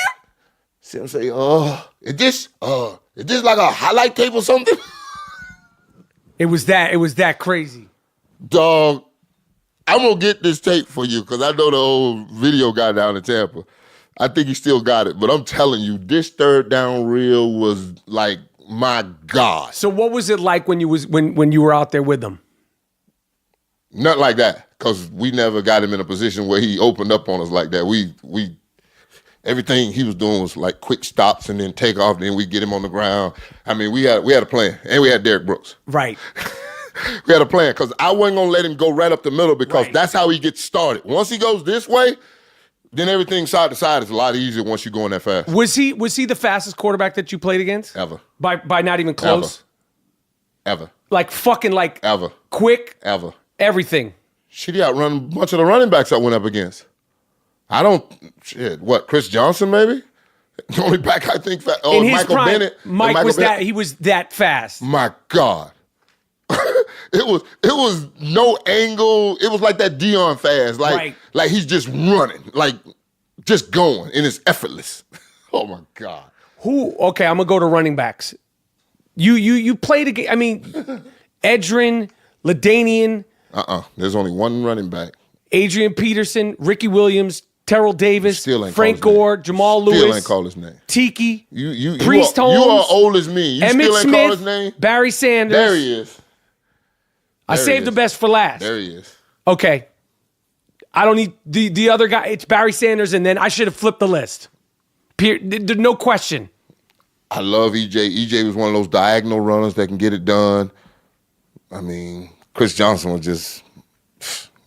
Simeon say, is this like a highlight tape or something? It was that crazy. Dog. I'm going to get this tape for you because I know the old video guy down in Tampa. I think he still got it. But I'm telling you, this third down reel was like, my God. So what was it like when you were out there with him? Nothing like that because we never got him in a position where he opened up on us like that. We everything he was doing was like quick stops and then take off. Then we get him on the ground. I mean, we had a plan. And we had Derrick Brooks. Right. We had a plan because I wasn't going to let him go right up the middle because that's how he gets started. Once he goes this way, then everything side to side is a lot easier once you're going that fast. Was he the fastest quarterback that you played against? Ever. By not even close? Ever. Like fucking like ever. Quick? Ever. Everything. Shit, he outrun a bunch of the running backs I went up against. Chris Johnson maybe? The only back I think, in his Michael prime, Bennett. Mike he was that fast. My God. It was no angle. It was like that Dion fast. Like he's just running. Like just going. And it's effortless. Oh my God. Okay, I'm gonna go to running backs. You played a game. I mean, Edrin, LaDainian. There's only one running back. Adrian Peterson, Ricky Williams, Terrell Davis, Frank Gore, Jamal Lewis. Still ain't call his name. Tiki. Priest Holmes. You are old as me. You Emmett still ain't Smith, call his name? Barry Sanders. There he is. I saved the best for last. There he is. Okay. I don't need the other guy. It's Barry Sanders, and then I should have flipped the list. No question. I love EJ. EJ was one of those diagonal runners that can get it done. I mean, Chris Johnson was just,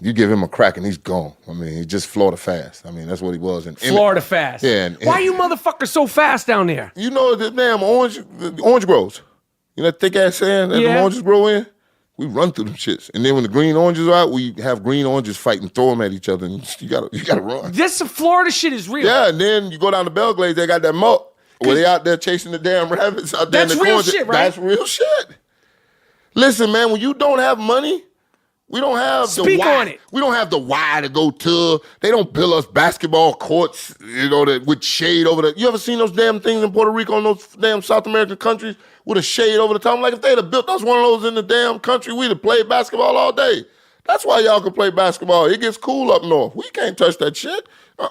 you give him a crack and he's gone. I mean, he's just Florida fast. I mean, that's what he was. Florida fast. Yeah. Why are you motherfuckers so fast down there? You know the damn orange grows. You know that thick ass sand that the oranges grow in? We run through them shits. And then when the green oranges are out, we have green oranges fight and throw them at each other. And you gotta run. This Florida shit is real. Yeah, and then you go down to Belgrade, they got that moat where they out there chasing the damn rabbits out there in the corner. That's real shit, right? That's real shit. Listen, man, when you don't have money, we don't have the Speak why. on it. We don't have the why to go to. They don't build us basketball courts, with shade over the. You ever seen those damn things in Puerto Rico and those damn South American countries with a shade over the top? Like if they'd have built us one of those in the damn country, we'd have played basketball all day. That's why y'all can play basketball. It gets cool up north. We can't touch that shit.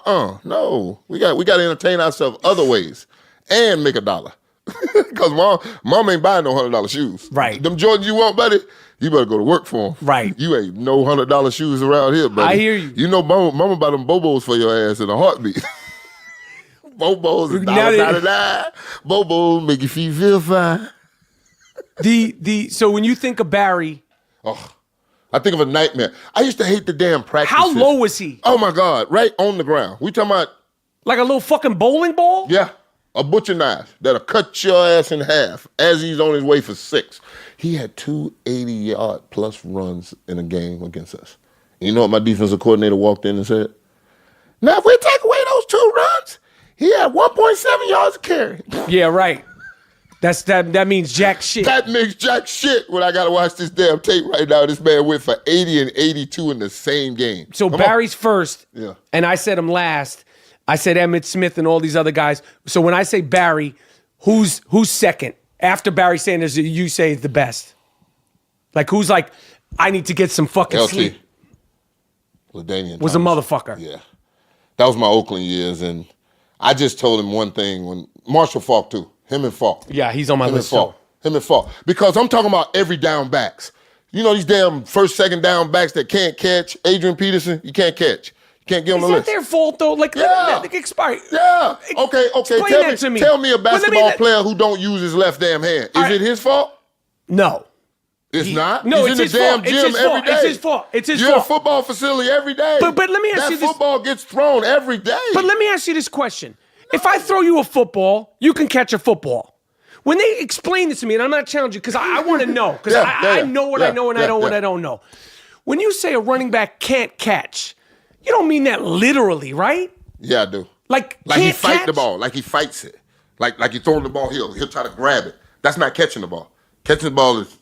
No. We got to entertain ourselves other ways and make $1. Because mom ain't buying no $100 shoes. Right. Them Jordans you want, buddy, you better go to work for them. Right. You ain't no $100 shoes around here, buddy. I hear you. You know mama buy them Bobos for your ass in a heartbeat. Bobos is $1.99. Bobos make your feet feel fine. So when you think of Barry, I think of a nightmare. I used to hate the damn practice. How low was he? Oh my God, right on the ground. We talking about like a little fucking bowling ball? Yeah. A butcher knife that'll cut your ass in half as he's on his way for 6. He had 2 80-yard plus runs in a game against us. And you know what my defensive coordinator walked in and said? Now, if we take away those 2 runs, he had 1.7 yards a carry. Yeah, right. That means jack shit. That makes jack shit when I got to watch this damn tape right now. This man went for 80 and 82 in the same game. So Barry's first, Yeah. and I said him last. I said Emmitt Smith and all these other guys. So when I say Barry, who's second? After Barry Sanders, you say is the best. Like, who's like, I need to get some fucking LT. sleep. LaDainian Was a Thomas. motherfucker. Yeah. That was my Oakland years, and I just told him one thing when Marshall Faulk too. Him and Faulk. Yeah, he's on my list too. Him and Faulk. Because I'm talking about every down backs. You know these damn first, second down backs that can't catch. Adrian Peterson, you can't catch. You can't get on the Is that list. their fault though? Like, let it expire. Yeah. Okay. Explain Tell that to me. Tell me a basketball let- player who don't use his left damn hand. Is it his fault? No. It's not. No, He's it's in the his damn fault. gym It's his every fault. day. It's his fault. It's his You're fault. in a football facility every day. But let me ask that you this. football gets thrown every day. But let me ask you this question. If I throw you a football, you can catch a football. When they explain this to me, and I'm not challenging because I want to know, because I know what I know and I know what I don't know. When you say a running back can't catch, you don't mean that literally, right? Yeah, I do. Like he can't fight catch? the ball, like he fights it. Like he throwing the ball, he'll try to grab it. That's not catching the ball. Catching the ball is.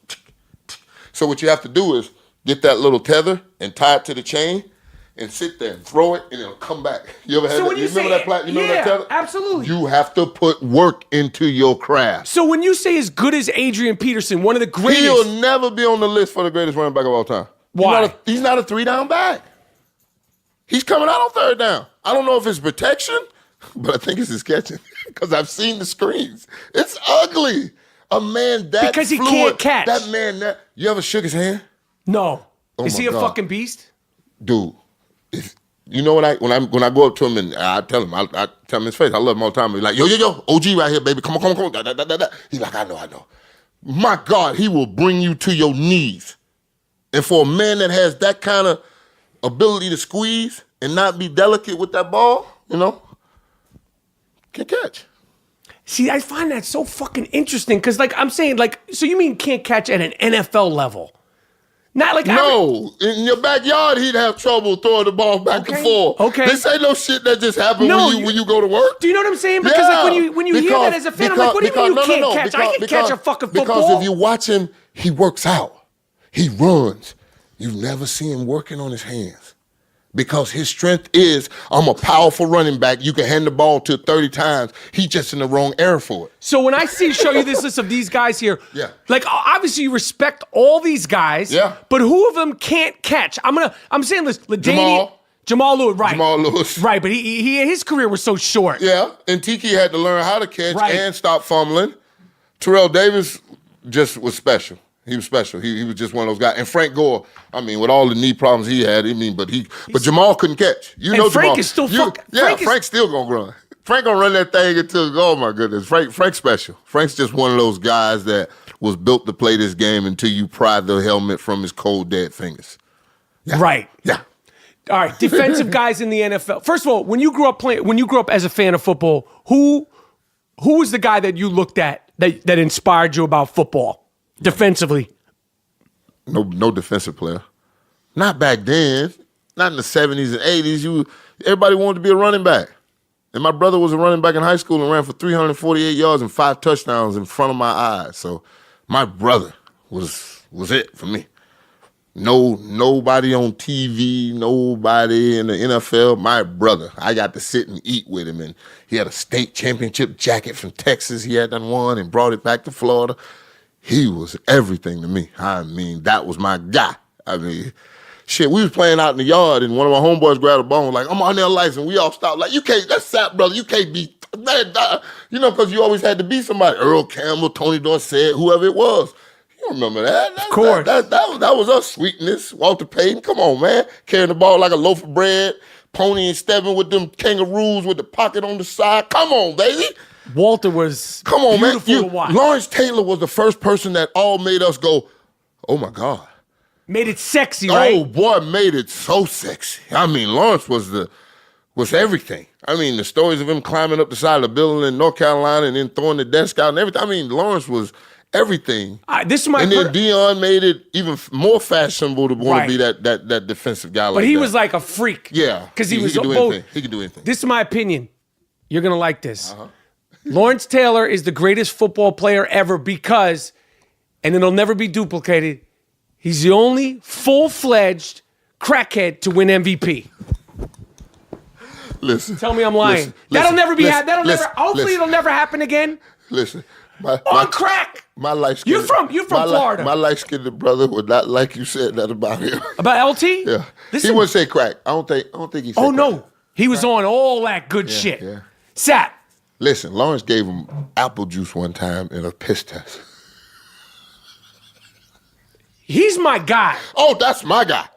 So what you have to do is get that little tether and tie it to the chain and sit there and throw it and it'll come back. You ever had that? You remember that? You remember that tether? Absolutely. You have to put work into your craft. So when you say as good as Adrian Peterson, one of the greatest, He'll never be on the list for the greatest running back of all time. Why? He's not a 3-down back. He's coming out on 3rd down. I don't know if it's protection, but I think it's his catching because I've seen the screens. It's ugly. A man that because he fluid, can't catch. That man that you ever shook his hand? No. Oh Is my he a God. fucking beast? Dude, you know when I go up to him and I tell him, I tell him in his face, I love him all the time. He's like, yo, OG right here, baby. Come on. Da, da, da, da, da. He's like, I know. My God, he will bring you to your knees. And for a man that has that kind of ability to squeeze and not be delicate with that ball, can catch. See, I find that so fucking interesting because, like, I'm saying, like, so you mean can't catch at an NFL level? Not like No, in your backyard, he'd have trouble throwing the ball back and forth. Okay. This ain't no shit that just happens when you go to work. Do you know what I'm saying? Because like when you hear that as a fan, I'm like, what do you mean you can't catch? I can catch a fucking football. Because if you watch him, he works out. He runs. You never see him working on his hands. Because his strength is, I'm a powerful running back. You can hand the ball to 30 times. He's just in the wrong era for it. So when I show you this list of these guys here, like obviously you respect all these guys, but who of them can't catch? I'm saying this, Jamal Lewis, right? Jamal Lewis. Right, but his career was so short. Yeah, and Tiki had to learn how to catch and stop fumbling. Terrell Davis just was special. He was special. He was just one of those guys. And Frank Gore, with all the knee problems he had, but Jamal couldn't catch. You know Frank Jamal. is still Frank's still gonna run. Frank gonna run that thing until, oh my goodness. Frank's special. Frank's just one of those guys that was built to play this game until you pry the helmet from his cold, dead fingers. Yeah. Right. Yeah. All right, defensive guys in the NFL. First of all, when you grew up as a fan of football, who was the guy that you looked at that inspired you about football? Defensively. No defensive player. Not back then. Not in the 70s and 80s. Everybody wanted to be a running back. And my brother was a running back in high school and ran for 348 yards and 5 touchdowns in front of my eyes. So my brother was it for me. Nobody on TV, nobody in the NFL. My brother, I got to sit and eat with him. And he had a state championship jacket from Texas. He had done won and brought it back to Florida. He was everything to me. That was my guy. Shit, we was playing out in the yard, and one of my homeboys grabbed a ball and was like, I'm on their lights, and we all stopped. Like, you can't, that's sap, brother. You can't be, because you always had to be somebody. Earl Campbell, Tony Dorsett, whoever it was. You remember that? Of course. That was us, Sweetness, Walter Payton. Come on, man. Carrying the ball like a loaf of bread, Pony and Stebbin with them kangaroos with the pocket on the side. Come on, baby. Walter was beautiful to watch. Lawrence Taylor was the first person that all made us go, oh my God. Made it sexy, right? Oh boy, made it so sexy. Lawrence was everything. The stories of him climbing up the side of the building in North Carolina and then throwing the desk out and everything. Lawrence was everything. This is my and then Deion made it even more fashionable to want to be that defensive guy. But he was like a freak. Yeah, because he was could do anything. He could do anything. This is my opinion. You're gonna like this. Lawrence Taylor is the greatest football player ever because, and it'll never be duplicated, he's the only full-fledged crackhead to win MVP. Listen. Tell me I'm lying. Listen, That'll never be. listen, That'll listen, never. Hopefully, listen. it'll never happen again. Listen. On crack. My light You're from Florida. My light-skinned brother would not like you said that about him. About LT? Yeah. Listen. He wouldn't say crack. I don't think he said Oh crack. no, he was on all that good shit. Yeah. Sat. Listen, Lawrence gave him apple juice one time in a piss test. He's my guy. Oh, that's my guy.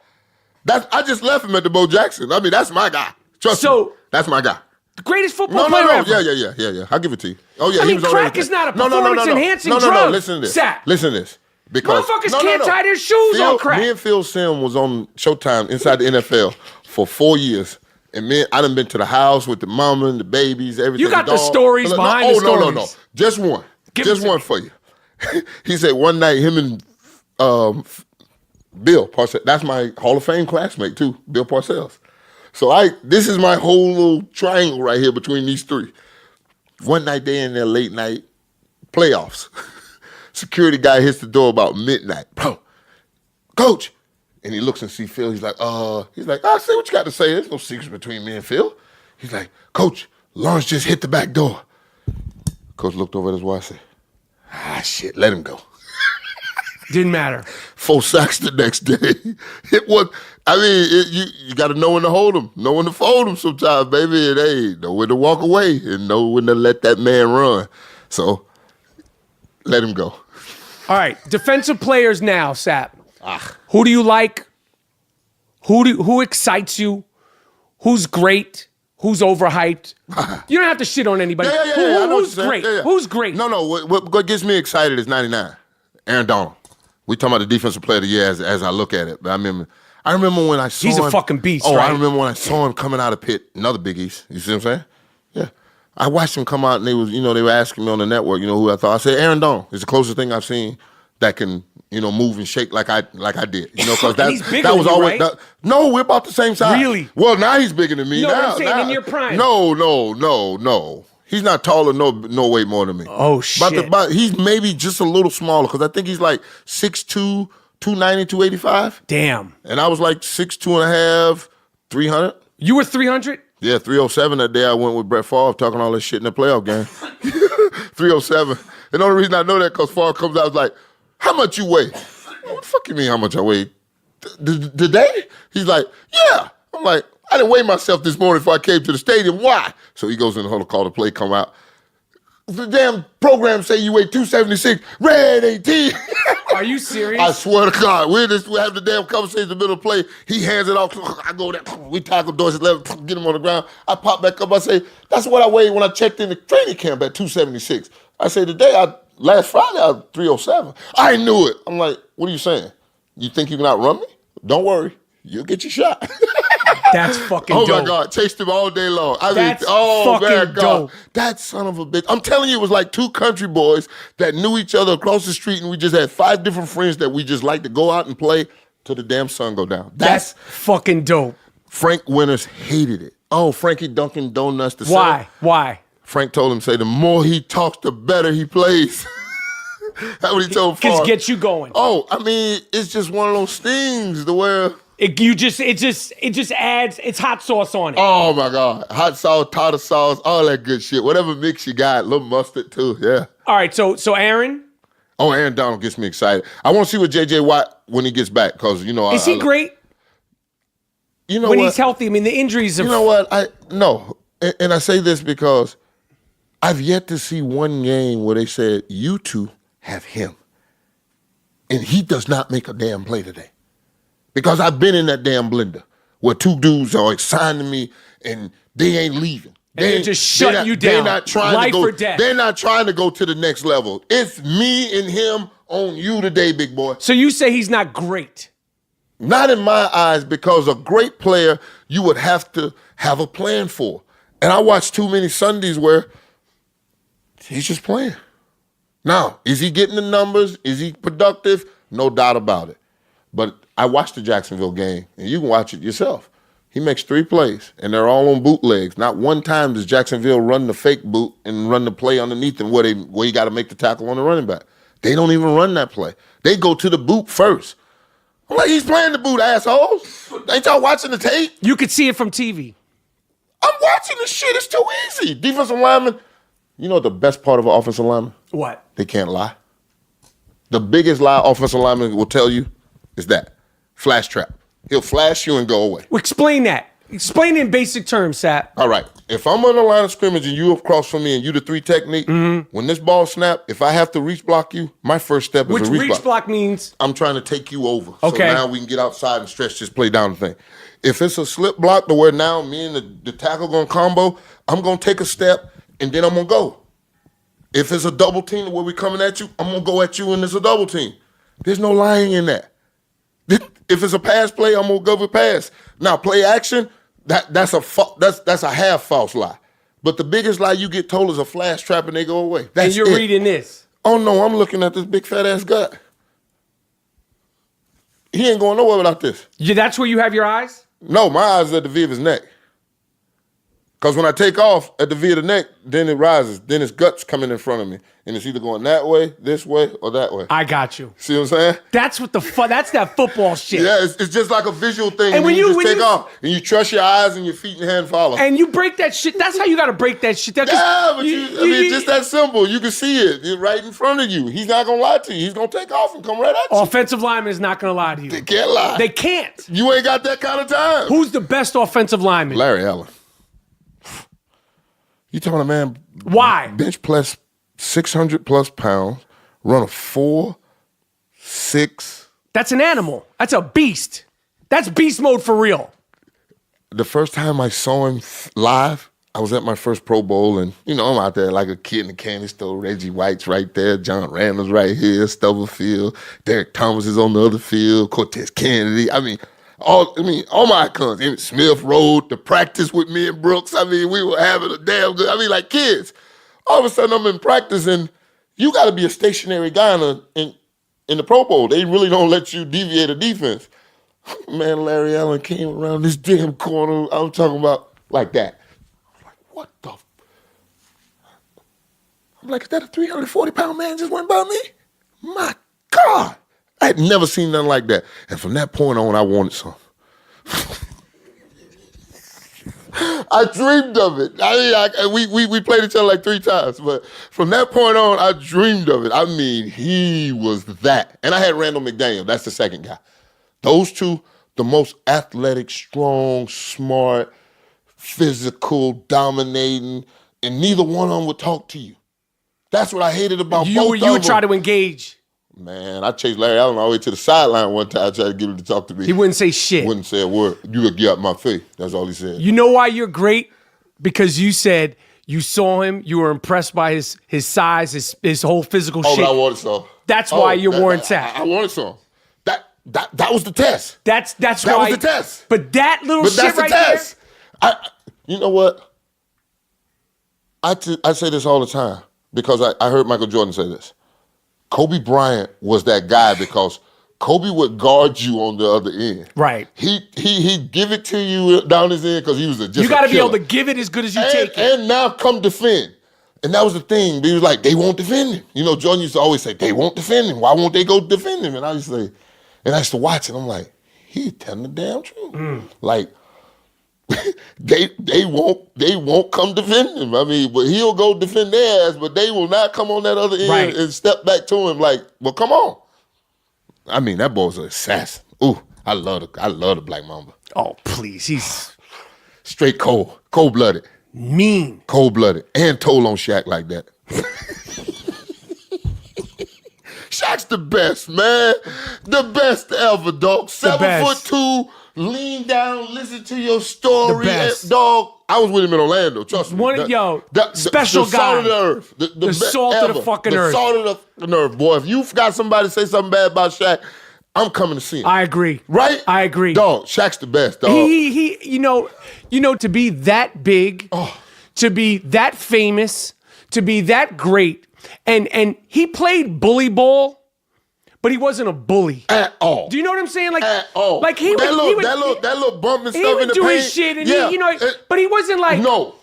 I just left him at the Bo Jackson. I mean, that's my guy. Trust me. That's my guy. The greatest football player ever. Yeah. I'll give it to you. Oh yeah, I he mean, was already crack is not a performance-enhancing No. drug. Listen to this. Sat. Listen to this. Because Motherfuckers can't tie their shoes on crack. Me and Phil Sim was on Showtime inside the NFL for 4 years. And I done been to the house with the mama and the babies, everything. You got the stories behind the stories. No. Just one. Just one for you. He said one night him and Bill Parcells, that's my Hall of Fame classmate too, Bill Parcells. So this is my whole little triangle right here between these three. One night they in their late night playoffs. Security guy hits the door about midnight. Bro, coach. And he looks and see Phil. He's like, I say what you got to say. There's no secrets between me and Phil. He's like, Coach, Lawrence just hit the back door. Coach looked over at his wife and said, shit, let him go. Didn't matter. 4 sacks the next day. It was, you got to know when to hold him, know when to fold him sometimes, baby. And hey, know when to walk away and know when to let that man run. So let him go. All right, defensive players now, Sap. Who do you like? Who excites you? Who's great? Who's overhyped? You don't have to shit on anybody. Who's great? Who's great? No. What gets me excited is 99. Aaron Donald. We talking about the defensive player of the year as I look at it. But I remember when I saw him. He's a fucking beast, right? right? I remember when I saw him coming out of Pitt, another Big East. You see what I'm saying? Yeah. I watched him come out and they were asking me on the network, who I thought. I said, Aaron Donald is the closest thing I've seen that can, move and shake like I did. Because he's bigger than you, right? No, we're about the same size. Really? Well, now he's bigger than me. No, now, I'm saying in your prime. No. He's not taller, no weight more than me. Oh, shit. He's maybe just a little smaller because I think he's like 6'2", 290, 285. Damn. And I was like 6'2" and a half, 300. You were 300? Yeah, 307 that day I went with Brett Favre talking all this shit in the playoff game. 307. And the only reason I know that because Favre comes out and was like, how much you weigh? What the fuck you mean how much I weigh? Today? He's like, yeah. I'm like, I didn't weigh myself this morning before I came to the stadium. Why? So he goes in the huddle, call the play, come out. The damn program say you weigh 276, red 18. Are you serious? I swear to God. We have the damn conversation in the middle of the play. He hands it off. I go there. We tackle Dorsey 11, get him on the ground. I pop back up. I say, that's what I weighed when I checked in the training camp at 276. I say, last Friday, I was 307. I knew it. I'm like, what are you saying? You think you can outrun me? Don't worry. You'll get your shot. That's fucking dope. Oh, my God. Chased him all day long. That's fucking dope. That son of a bitch. I'm telling you, it was like two country boys that knew each other across the street, and we just had 5 different friends that we just like to go out and play till the damn sun go down. That's fucking dope. Frank Winters hated it. Oh, Frankie Dunkin' Donuts. Why? Frank told him, the more he talks, the better he plays. That's what he told Favre. Because get you going. Oh, it's just one of those things to where... It just adds, it's hot sauce on it. Oh, my God. Hot sauce, tartar sauce, all that good shit. Whatever mix you got, a little mustard too, yeah. All right, so Aaron? Oh, Aaron Donald gets me excited. I want to see what J.J. Watt when he gets back because, Is he great? You know when what? He's healthy, the injuries... You know what? No. And I say this because I've yet to see one game where they said, you two have him. And he does not make a damn play today. Because I've been in that damn blender where 2 dudes are signing me and they ain't leaving. They're just shutting you down. They're not trying Life to go. or death. They're not trying to go to the next level. It's me and him on you today, big boy. So you say he's not great? Not in my eyes, because a great player you would have to have a plan for. And I watched too many Sundays where he's just playing. Now, is he getting the numbers? Is he productive? No doubt about it. But I watched the Jacksonville game, and you can watch it yourself. He makes 3 plays, and they're all on bootlegs. Not one time does Jacksonville run the fake boot and run the play underneath him where you got to make the tackle on the running back. They don't even run that play. They go to the boot first. I'm like, he's playing the boot, assholes. Ain't y'all watching the tape? You could see it from TV. I'm watching this shit. It's too easy. Defensive lineman, you know what the best part of an offensive lineman? What? They can't lie. The biggest lie offensive lineman will tell you is that. Flash trap. He'll flash you and go away. Well, explain that. Explain it in basic terms, Sap. All right. If I'm on the line of scrimmage and you across from me and you the 3 technique, when this ball snap, if I have to reach block you, my first step is Which a reach reach block means? I'm trying to take you over. Okay. So now we can get outside and stretch this play down the thing. If it's a slip block to where now me and the tackle going to combo, I'm going to take a step and then I'm going to go. If it's a double team to where we coming at you, I'm going to go at you and it's a double team. There's no lying in that. If it's a pass play, I'm going to go with pass. Now, play action, that's a half false lie. But the biggest lie you get told is a flash trap and they go away. That's and you're reading this. Oh, no, I'm looking at this big fat ass gut. He ain't going nowhere without this. Yeah, that's where you have your eyes? No, my eyes are at the V of his neck. Because when I take off at the V of the neck, then it rises. Then his guts coming in front of me. And it's either going that way, this way, or that way. I got you. See what I'm saying? That's what that's that football shit. Yeah, it's just like a visual thing. And when you just take off and you trust your eyes and your feet and hand follow. And you break that shit. That's how you got to break that shit. Yeah, but it's just that simple. You can see it. It's right in front of you. He's not going to lie to you. He's going to take off and come right at you. Offensive lineman is not going to lie to you. They can't lie. They can't. You ain't got that kind of time. Who's the best offensive lineman? Larry Allen. You talking a man? Why? Bench plus 600 plus pounds, run a 4.6. That's an animal. That's a beast. That's beast mode for real. The first time I saw him live, I was at my first Pro Bowl, and I'm out there like a kid in the candy store. Reggie White's right there, John Randall's right here, Stubblefield, Derek Thomas is on the other field, Cortez Kennedy. All my icons. Emmitt Smith rode to practice with me and Brooks. We were having a damn good. Like kids. All of a sudden, I'm in practice, and you got to be a stationary guy in the Pro Bowl. They really don't let you deviate a defense. Man, Larry Allen came around this damn corner. I'm talking about like that. I'm like, what the? I'm like, is that a 340-pound man just went by me? My God. I had never seen nothing like that. And from that point on, I wanted some. I dreamed of it. We played each other like 3 times, but from that point on, I dreamed of it. He was that. And I had Randall McDaniel. That's the second guy. Those two, the most athletic, strong, smart, physical, dominating, and neither one of them would talk to you. That's what I hated about both of them. You would try to engage. Man, I chased Larry Allen all the way to the sideline one time, tried to get him to talk to me. He wouldn't say shit. Wouldn't say a word. You would get out my face. That's all he said. You know why you're great? Because you said you saw him, you were impressed by his size, his whole physical shit. I wanted some. That's why you're Warren Sapp. I wanted some. That was the test. That's that why. was the test. But that little But shit that's the right test. there. You know what? I say this all the time because I heard Michael Jordan say this. Kobe Bryant was that guy because Kobe would guard you on the other end. Right. He'd give it to you down his end because he was You got to be able to give it as good as you take it. And now come defend. And that was the thing. He was like, they won't defend him. Jordan used to always say, they won't defend him. Why won't they go defend him? And I used to watch it. I'm like, he's telling the damn truth. Like, they won't come defend him. But he'll go defend their ass, but they will not come on that other end and step back to him like, well, come on. That boy's an assassin. Ooh, I love the Black Mamba. Oh, please. He's straight cold-blooded. Mean. Cold-blooded. And told on Shaq like that. Shaq's the best, man. The best ever, dog. 7'2", lean down, listen to your story. The best. Dog, I was with him in Orlando, trust me. Special the guy. Salt of the earth. The salt of the fucking earth. The salt of the earth, boy. If you got somebody to say something bad about Shaq, I'm coming to see him. I agree. Right? I agree. Dog, Shaq's the best, dog. He to be that big, to be that famous, to be that great, and he played bully ball. But he wasn't a bully at all. Do you know what I'm saying? Like at all. Like that little bump and stuff in the do paint. his shit, and but he wasn't like no.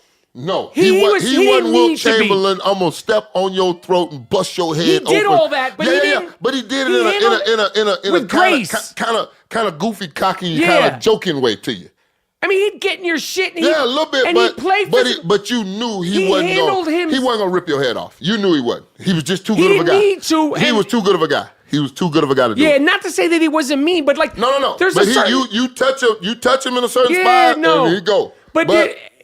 He wasn't Wilt Chamberlain. I'm gonna step on your throat and bust your head open. He did all that, but he didn't. But he did it in a with grace, kind of goofy, cocky, kind of joking way to you. I mean, he'd get in your shit. And Yeah, a little bit, and he'd play but you knew he wasn't gonna rip your head off. You knew he wasn't. He was just too good of a guy. He didn't need to. He was too good of a guy. He was too good of a guy to do it. Yeah, not to say that he wasn't mean, but like no. There's but a certain, you touch him in a certain spot, and he go. But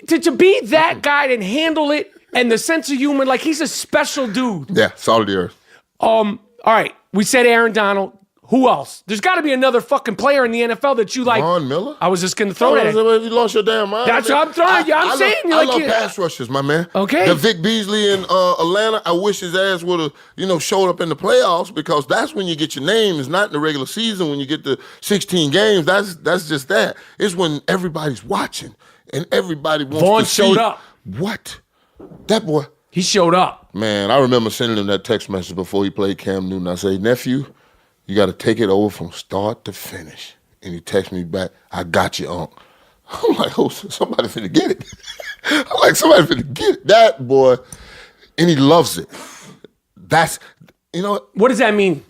to be that guy and handle it and the sense of humor, like he's a special dude. Yeah, solid earth. All right, we said Aaron Donald. Who else? There's got to be another fucking player in the NFL that you like. Von Miller? I was just going to throw that. You lost your damn mind. That's what I'm throwing you. I'm saying. I love pass rushers, my man. Okay. The Vic Beasley in Atlanta, I wish his ass would have, showed up in the playoffs because that's when you get your name. It's not in the regular season when you get to 16 games. That's just that. It's when everybody's watching and everybody wants Vaughn to see. showed up. What? That boy. He showed up. Man, I remember sending him that text message before he played Cam Newton. I say, nephew, you got to take it over from start to finish. And he texted me back, I got you, Unc. I'm like, oh, somebody finna get it. I'm like, somebody finna get it. That boy, and he loves it. That's, What does that mean?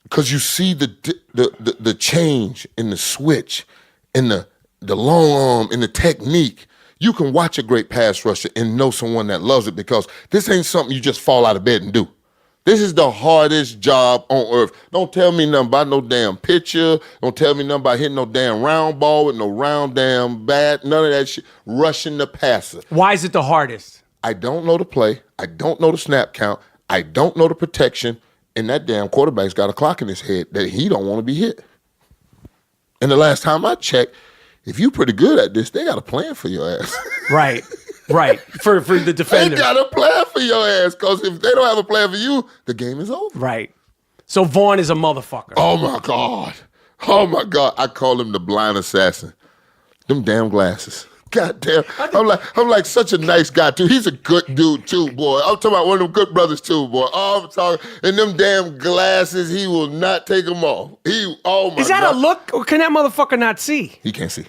Because you see the change in the switch, in the long arm, in the technique. You can watch a great pass rusher and know someone that loves it because this ain't something you just fall out of bed and do. This is the hardest job on earth. Don't tell me nothing about no damn pitcher. Don't tell me nothing about hitting no damn round ball with no round damn bat. None of that shit. Rushing the passer. Why is it the hardest? I don't know the play. I don't know the snap count. I don't know the protection. And that damn quarterback's got a clock in his head that he don't want to be hit. And the last time I checked, if you pretty good at this, they got a plan for your ass. Right. For the defender. They got a plan for your ass, because if they don't have a plan for you, the game is over. Right. So Vaughn is a motherfucker. Oh, my God. Oh, my God. I call him the blind assassin. Them damn glasses. God damn. I'm like such a nice guy, too. He's a good dude, too, boy. I'm talking about one of them good brothers, too, boy. Oh, I'm talking. And them damn glasses, he will not take them off. Oh, my God. Is that a look, or can that motherfucker not see? He can't see.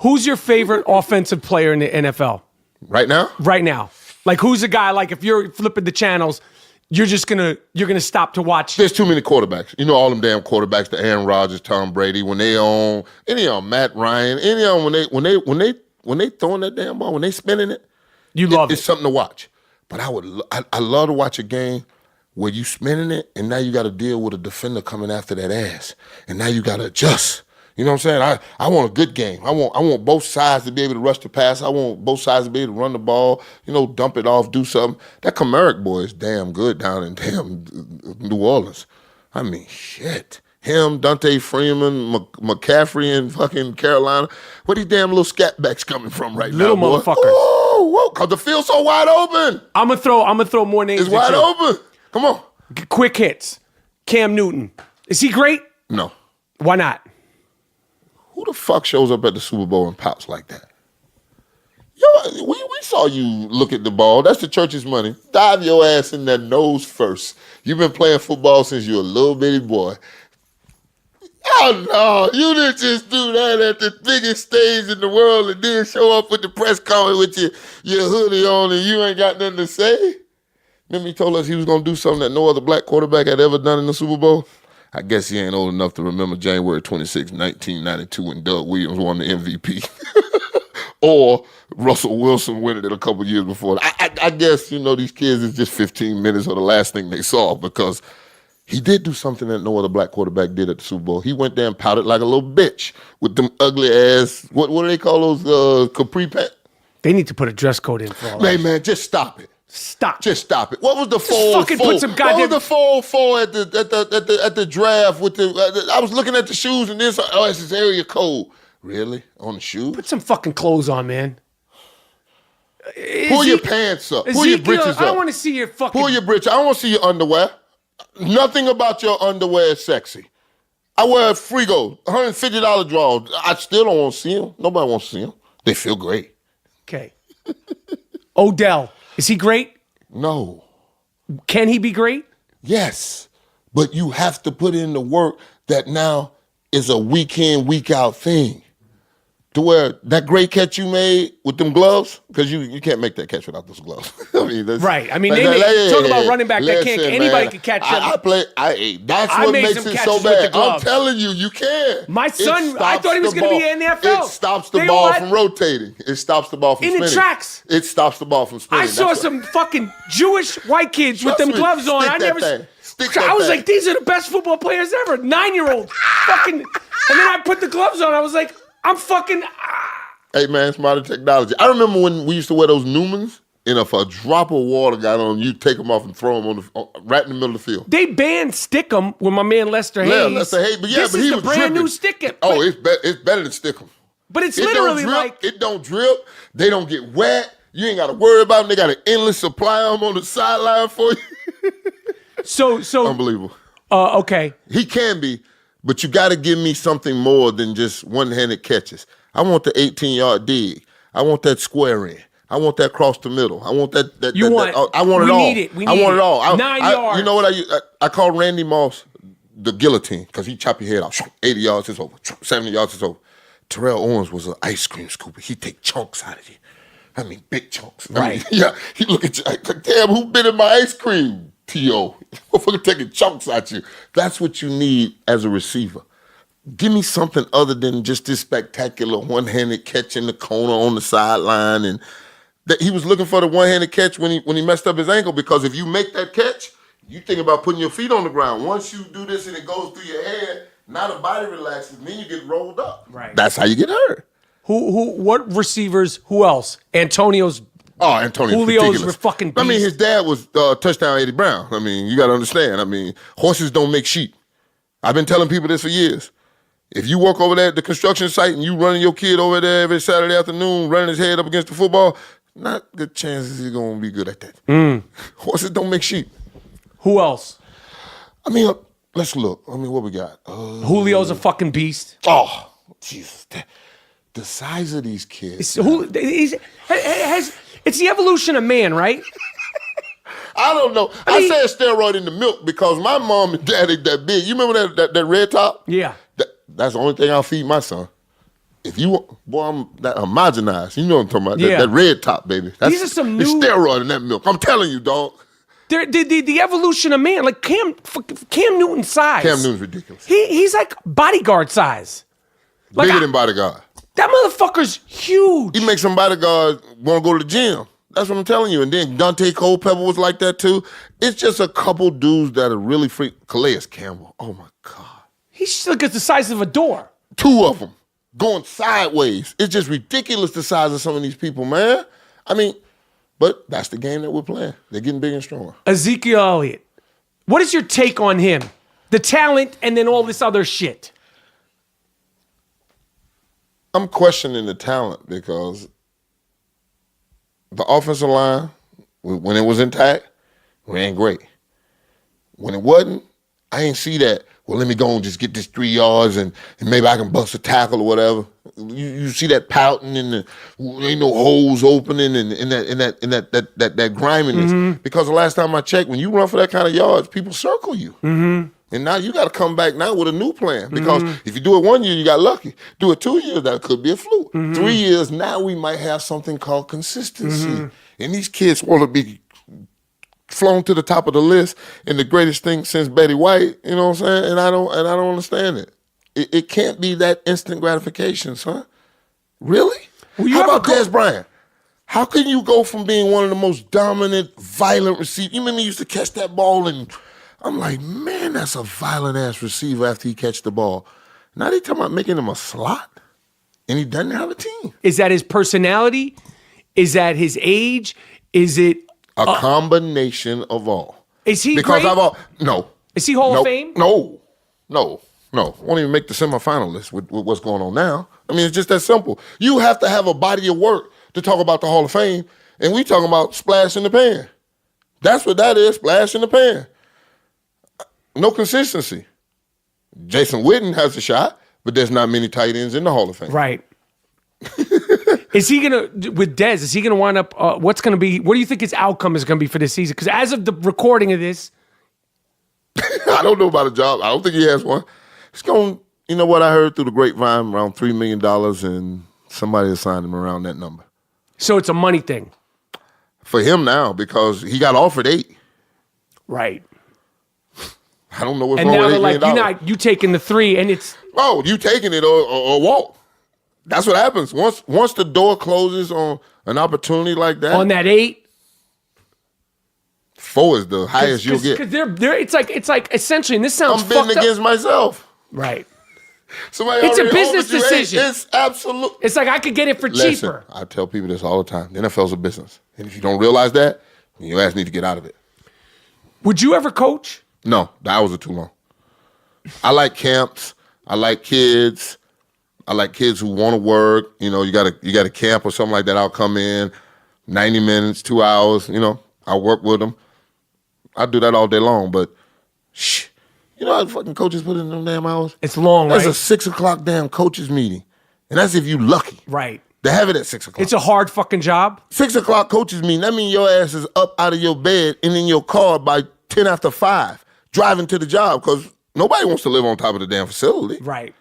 Who's your favorite offensive player in the NFL? Right now? Right now. Like, who's a guy, like, if you're flipping the channels, you're gonna stop to watch. There's too many quarterbacks. You know, all them damn quarterbacks, the Aaron Rodgers, Tom Brady, when they on, any of them, Matt Ryan, any of them, when they throwing that damn ball, when they spinning it, it's something to watch. But I love to watch a game where you spinning it, and now you got to deal with a defender coming after that ass, and now you got to adjust. You know what I'm saying? I want a good game. I want both sides to be able to rush the pass. I want both sides to be able to run the ball, dump it off, do something. That Kamaric boy is damn good down in damn New Orleans. I mean, shit. Him, Dante Freeman, McCaffrey in fucking Carolina. Where these damn little scatbacks coming from right now, boy? Motherfuckers. Whoa, because the field's so wide open. I'm gonna throw more names. It's wide open. Come on. Quick hits. Cam Newton. Is he great? No. Why not? Who the fuck shows up at the Super Bowl and pops like that? Yo, we saw you look at the ball. That's the church's money. Dive your ass in that nose first. You've been playing football since you were a little bitty boy. Oh, no. You didn't just do that at the biggest stage in the world and then show up with the press conference with your hoodie on and you ain't got nothing to say? Remember he told us he was going to do something that no other black quarterback had ever done in the Super Bowl? I guess he ain't old enough to remember January 26, 1992 when Doug Williams won the MVP. Or Russell Wilson winning it a couple years before. I guess, these kids is just 15 minutes of the last thing they saw because he did do something that no other black quarterback did at the Super Bowl. He went there and pouted like a little bitch with them ugly ass, what do they call those, capri pants? They need to put a dress code in for all that. Hey, man, just stop it. Stop. Just stop it. What was the 4-4? What was the 4-4 at the draft with the? I was looking at the shoes and this. Oh, it's his area code. Really? On the shoes? Put some fucking clothes on, man. Pull your pants up. Pull your britches up. I don't want to see your fucking. Pull your britches. I don't want to see your underwear. Nothing about your underwear is sexy. I wear a Frigo, $150 drawers. I still don't want to see them. Nobody wants to see them. They feel great. Okay. Odell. Is he great? No. Can he be great? Yes. But you have to put in the work that now is a week in, week out thing. to where that great catch you made with them gloves, because you can't make that catch without those gloves. I mean, right. I mean, talk about running back that can't. Anybody can catch them. That's what makes it so bad. I'm telling you, you can. My son, I thought he was going to be in the NFL. It stops the ball from rotating. It stops the ball from spinning. In the tracks. It stops the ball from spinning. I saw some fucking Jewish white kids with them gloves on. I was like, these are the best football players ever. 9-year-old. Fucking. And then I put the gloves on. I was like, I'm fucking. Hey, man, it's modern technology. I remember when we used to wear those Newmans, and if a drop of water got on you, take them off and throw them right in the middle of the field. They banned Stickum with my man Lester Hayes. Yeah, Lester Hayes. But this but is he the was brand dripping. new Stickum. Oh, it's better than Stickum. But it's literally like. It don't drip. They don't get wet. You ain't got to worry about them. They got an endless supply of them on the sideline for you. So unbelievable. Okay. He can be, but you got to give me something more than just one-handed catches. I want the 18-yard dig. I want that square in. I want that cross the middle. I want that. I want it all. I want it all. 9 yards. You know what I call Randy Moss the guillotine, because he chop your head off. 80 yards is over. 70 yards is over. Terrell Owens was an ice cream scooper. He take chunks out of you. I mean, big chunks. Right. Yeah. He look at you like, damn, who bit in my ice cream? T.O. Motherfucker taking chunks out you. That's what you need as a receiver. Give me something other than just this spectacular one-handed catch in the corner on the sideline. And that he was looking for the one-handed catch when he messed up his ankle, because if you make that catch, you think about putting your feet on the ground. Once you do this and it goes through your head, now the body relaxes, and then you get rolled up. Right. That's how you get hurt. What receivers? Who else? Antonio's. Oh, Antonio's Julio's ridiculous. were fucking beast. I mean, his dad was touchdown Eddie Brown. I mean, you got to understand. I mean, horses don't make sheep. I've been telling people this for years. If you work over there at the construction site and you running your kid over there every Saturday afternoon, running his head up against the football, not good chances he's going to be good at that. Horses don't make sheep. Who else? I mean, let's look. I mean, what we got? Julio's a fucking beast. Oh, Jesus. The size of these kids. It's the evolution of man, right? I don't know. I said steroid in the milk because my mom and dad ain't that big. You remember that red top? Yeah. That's the only thing I'll feed my son. If you, boy, I'm that homogenized. You know what I'm talking about. Yeah. That red top, baby. These are some it's new steroid in that milk. I'm telling you, dog. The evolution of man, like Cam Newton's size. Cam Newton's ridiculous. He's like bodyguard size. Like Bigger than bodyguard. That motherfucker's huge. He makes some bodyguards want to go to the gym. That's what I'm telling you. And then Dante Culpepper was like that too. It's just a couple dudes that are really freak. Calais Campbell. Oh my God. He's like the size of a door. 2 of them going sideways. It's just ridiculous the size of some of these people, man. I mean, but that's the game that we're playing. They're getting bigger and stronger. Ezekiel Elliott. What is your take on him? The talent and then all this other shit. I'm questioning the talent because the offensive line, when it was intact, ran great. When it wasn't, I ain't see that. Well, let me go and just get this 3 yards and maybe I can bust a tackle or whatever. You see that pouting and ain't no holes opening and that griminess. Mm-hmm. Because the last time I checked, when you run for that kind of yards, people circle you. Mm-hmm. And now you got to come back now with a new plan. Because if you do it 1 year, you got lucky. Do it 2 years, that could be a fluke. 3 years, now we might have something called consistency. And these kids want to be flown to the top of the list and the greatest thing since Betty White, you know what I'm saying? And I don't understand it. It can't be that instant gratification, son. Really? Well, how about Dez Bryant? How can you go from being one of the most dominant, violent receivers? You remember he used to catch that ball and I'm like, man, that's a violent-ass receiver after he catch the ball. Now they talking about making him a slot, and he doesn't have a team. Is that his personality? Is that his age? Is it a combination of all? Is he because great? No. Is he Hall of Fame? No. Won't even make the semifinalists with what's going on now. I mean, it's just that simple. You have to have a body of work to talk about the Hall of Fame, and we talking about splash in the pan. That's what that is, splash in the pan. No consistency. Jason Witten has a shot, but there's not many tight ends in the Hall of Fame. Right. Is he going to, with Dez, is he going to wind up, what do you think his outcome is going to be for this season? Because as of the recording of this. I don't know about a job. I don't think he has one. It's going, you know what I heard through the grapevine, around $3 million and Somebody assigned him around that number. So it's a money thing. For him now, because he got offered 8. Right. I don't know what's And wrong now with they're $8 million. you taking the 3, and it's... Oh, you taking it or walk. That's what happens. Once the door closes on an opportunity like that. On that 8... 4 is the highest you'll get. Because it's like essentially, and this sounds I'm betting fucked up. against myself. Right. Somebody It's a already business offered you 8. decision. It's absolute. It's like I could get it for Listen, cheaper. I tell people this all the time. The NFL's a business. And if you don't realize that, your ass need to get out of it. Would you ever coach? No, the hours are too long. I like camps. I like kids. I like kids who want to work. You know, you got a camp or something like that. I'll come in, 90 minutes, 2 hours. You know, I'll work with them. I do that all day long. But you know how fucking coaches put in them damn hours? It's long, That's right? a 6 o'clock damn coaches meeting, and that's if you lucky. Right. They have it at 6 o'clock. It's a hard fucking job. 6 o'clock coaches meeting. That means your ass is up out of your bed and in your car by 10 after 5, driving to the job because nobody wants to live on top of the damn facility. Right.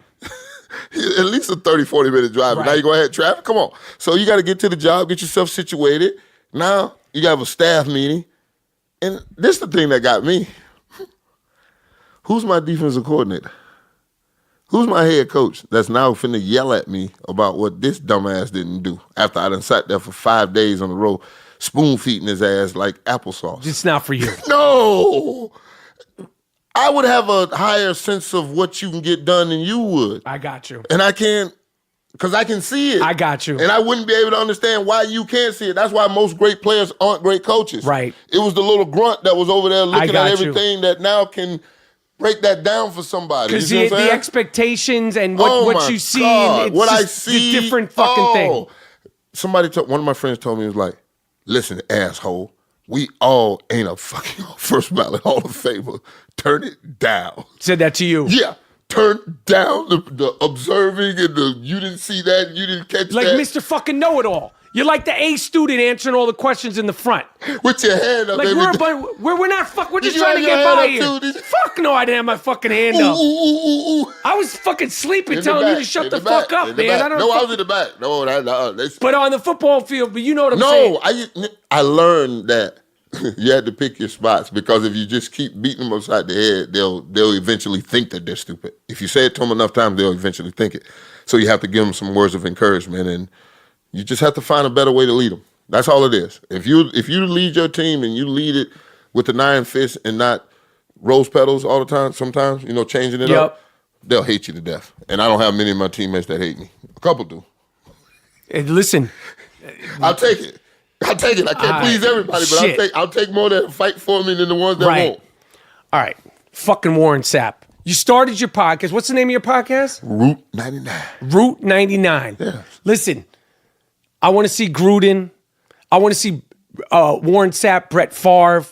At least a 30, 40-minute drive. Right. Now you go ahead traffic. Come on. So you got to get to the job, get yourself situated. Now you got to have a staff meeting. And this is the thing that got me. Who's my defensive coordinator? Who's my head coach that's now finna yell at me about what this dumbass didn't do after I done sat there for 5 days on the road, spoon-feeding his ass like applesauce? It's not for you. No! I would have a higher sense of what you can get done than you would. I got you. And I can't, because I can see it. I got you. And I wouldn't be able to understand why you can't see it. That's why most great players aren't great coaches. Right. It was the little grunt that was over there looking got at you. everything that now can break that down for somebody. Because You see what I'm the saying? expectations and Oh what my you see, God. it's What I just see, a different fucking thing. One of my friends told me, he was like, listen, asshole, we all ain't a fucking first ballot Hall of Famer. Turn it down. Said that to you. Yeah. Turn down the observing and the you didn't see that, you didn't catch Like that. Mr. fucking Know-It-All. You're like the A student answering all the questions in the front. With your hand up. Like every we're not we're Did just you trying to have get your by hand here. up too? Did you- Fuck no, I didn't have my fucking hand Ooh, up. ooh, ooh, ooh. I was fucking sleeping, In the telling you back, to shut in the back, fuck up, in the man. back. I don't. No, I was in the back. No, But on the football field, but you know what I'm saying. No, I learned that you had to pick your spots because if you just keep beating them upside the head, they'll eventually think that they're stupid. If you say it to them enough times, they'll eventually think it. So you have to give them some words of encouragement, and you just have to find a better way to lead them. That's all it is. If you lead your team and you lead it with the iron fist and not rose petals all the time, sometimes, changing it up, they'll hate you to death. And I don't have many of my teammates that hate me. A couple do. And listen, I'll take it. I can't please everybody, but I'll take more that fight for me than the ones that won't. All right. Fucking Warren Sapp. You started your podcast. What's the name of your podcast? Route 99. Route 99. Yeah. Listen, I want to see Gruden. I want to see Warren Sapp, Brett Favre.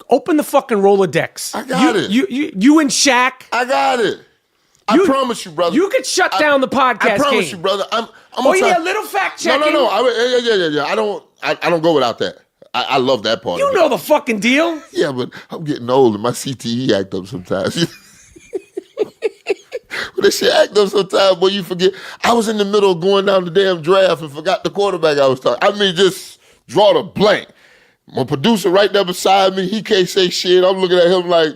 Open the fucking Rolodex. I got it. You and Shaq. I got it. I promise you, brother. You could shut down the podcast. I promise game. you, brother. I'm Oh gonna yeah, try. little fact checking. No. Yeah. I don't go without that. I love that part. You of know it. the fucking deal. Yeah, but I'm getting old and my CTE act up sometimes. When that shit act up sometimes, boy, you forget. I was in the middle of going down the damn draft and forgot the quarterback I was talking. I mean, just draw the blank. My producer right there beside me, he can't say shit. I'm looking at him like,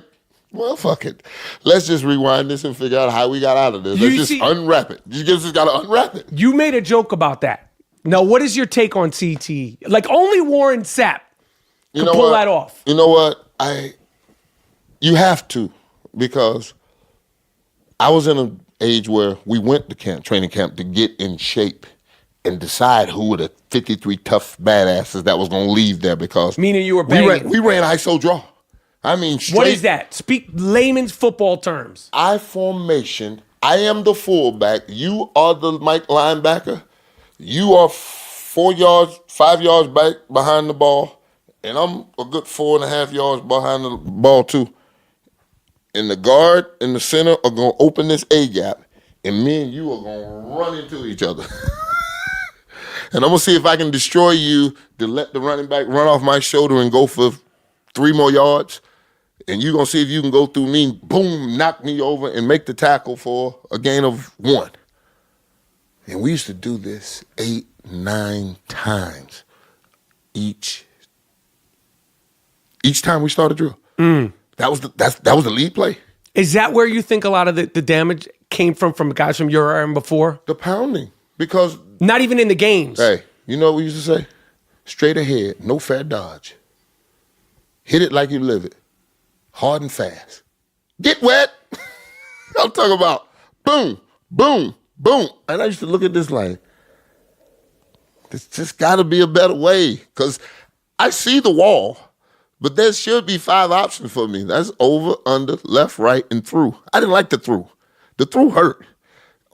well, fuck it. Let's just rewind this and figure out how we got out of this. Let's just unwrap it. You just got to unwrap it. You made a joke about that. Now, what is your take on CTE? Like, only Warren Sapp can pull that off. You know what? You have to, because I was in an age where we went to training camp to get in shape and decide who were the 53 tough badasses that was going to leave there, because meaning you were banging. We ran ISO draw. I mean, straight. What is that? Speak layman's football terms. I formation. I am the fullback. You are the Mike linebacker. You are 5 yards back behind the ball, and I'm a good 4.5 yards behind the ball too. And the guard in the center are gonna open this A gap, and me and you are gonna run into each other. And I'm gonna see if I can destroy you to let the running back run off my shoulder and go for 3 more yards. And you're gonna see if you can go through me, boom, knock me over, and make the tackle for a gain of 1. And we used to do this 8, 9 times each time we started drill. That was the lead play. Is that where you think a lot of the damage came from guys from your era and before? The pounding. Because not even in the games. Hey, you know what we used to say? Straight ahead, no fair dodge. Hit it like you live it. Hard and fast. Get wet. I'm talking about boom, boom, boom. And I used to look at this like, there's just got to be a better way. Because I see the wall, but there should be 5 options for me. That's over, under, left, right, and through. I didn't like the through. The through hurt.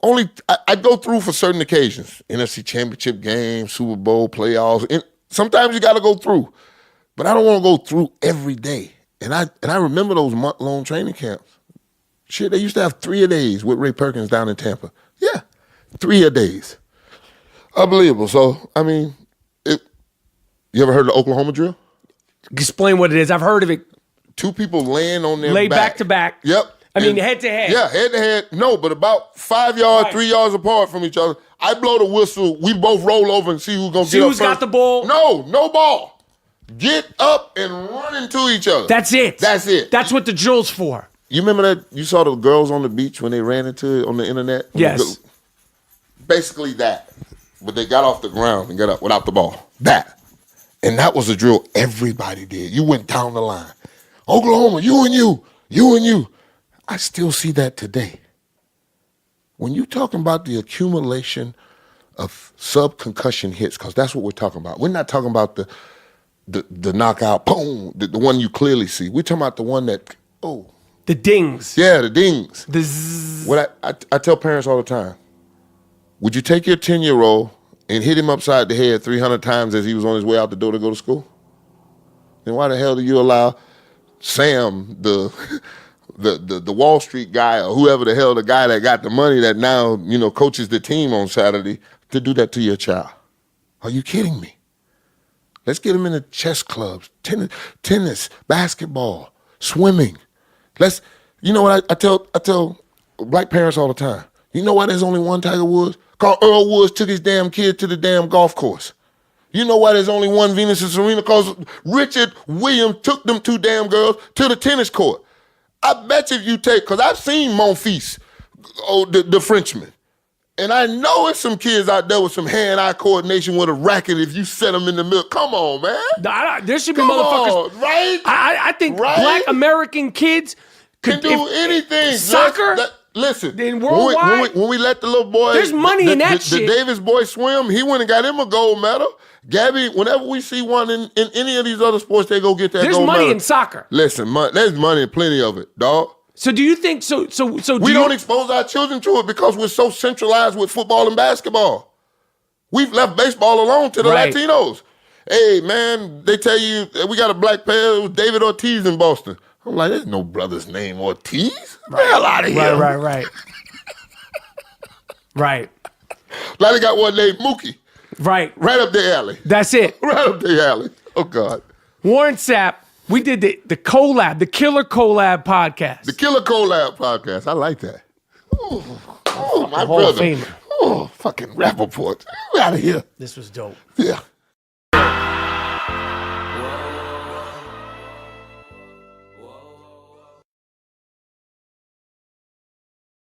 I go through for certain occasions. NFC Championship game, Super Bowl, playoffs. And sometimes you got to go through. But I don't want to go through every day. And I remember those month-long training camps. Shit, they used to have 3-a-days with Ray Perkins down in Tampa. Yeah, 3-a-days. Unbelievable. So, I mean, you ever heard of the Oklahoma drill? Explain what it is. I've heard of it. 2 people laying on their Lay back. back to back. Yep. I mean, head to head. Yeah, head to head. No, but about 5 yards, Right. 3 yards apart from each other. I blow the whistle. We both roll over and see who's going to get up who's first. got the ball? No ball. Get up and run into each other. That's it. That's it. That's what the drill's for. You remember that? You saw the girls on the beach when they ran into it on the internet? Yes. Basically that. But they got off the ground and got up without the ball. That. And that was a drill everybody did. You went down the line. Oklahoma, you and you. You and you. I still see that today. When you're talking about the accumulation of sub-concussion hits, because that's what we're talking about. We're not talking about the knockout, boom, the one you clearly see. We're talking about the one that, The dings. yeah, the dings. The zzz. What I tell parents all the time, would you take your 10-year-old and hit him upside the head 300 times as he was on his way out the door to go to school? Then why the hell do you allow Sam, the Wall Street guy or whoever the hell the guy that got the money that now, coaches the team on Saturday to do that to your child? Are you kidding me? Let's get him into chess clubs, tennis, basketball, swimming. You know what I tell black parents all the time? You know why there's only one Tiger Woods? Cause Earl Woods took his damn kid to the damn golf course. You know why there's only one Venus and Serena? Because Richard Williams took them 2 damn girls to the tennis court. I bet you if you take, because I've seen Monfils, the Frenchman. And I know it's some kids out there with some hand-eye coordination with a racket if you set them in the middle. Come on, man. There should be Come motherfuckers. on, right? I think Right? black American kids Can do anything. Soccer? Listen, In worldwide? when we let the little boy, There's money in that shit. The Davis boy swim, he went and got him a gold medal. Gabby, whenever we see one in any of these other sports, they go get that There's gold medal. money in soccer. Listen, there's money, plenty of it, dog. So do you think so? We don't expose our children to it because we're so centralized with football and basketball. We've left baseball alone to the Right. Latinos. Hey, man, they tell you we got a black player. It was David Ortiz in Boston. I'm like, there's no brother's name Ortiz. Get the hell out of here. Right. Right. Now they got one named Mookie. Right. Right up the alley. That's it. Right up the alley. Oh, God. Warren Sapp, we did the collab, the Killer Collab podcast. The Killer Collab podcast. I like that. Oh, my Hall of brother. Famer. Oh, fucking Rapaport. Get out of here. This was dope. Yeah.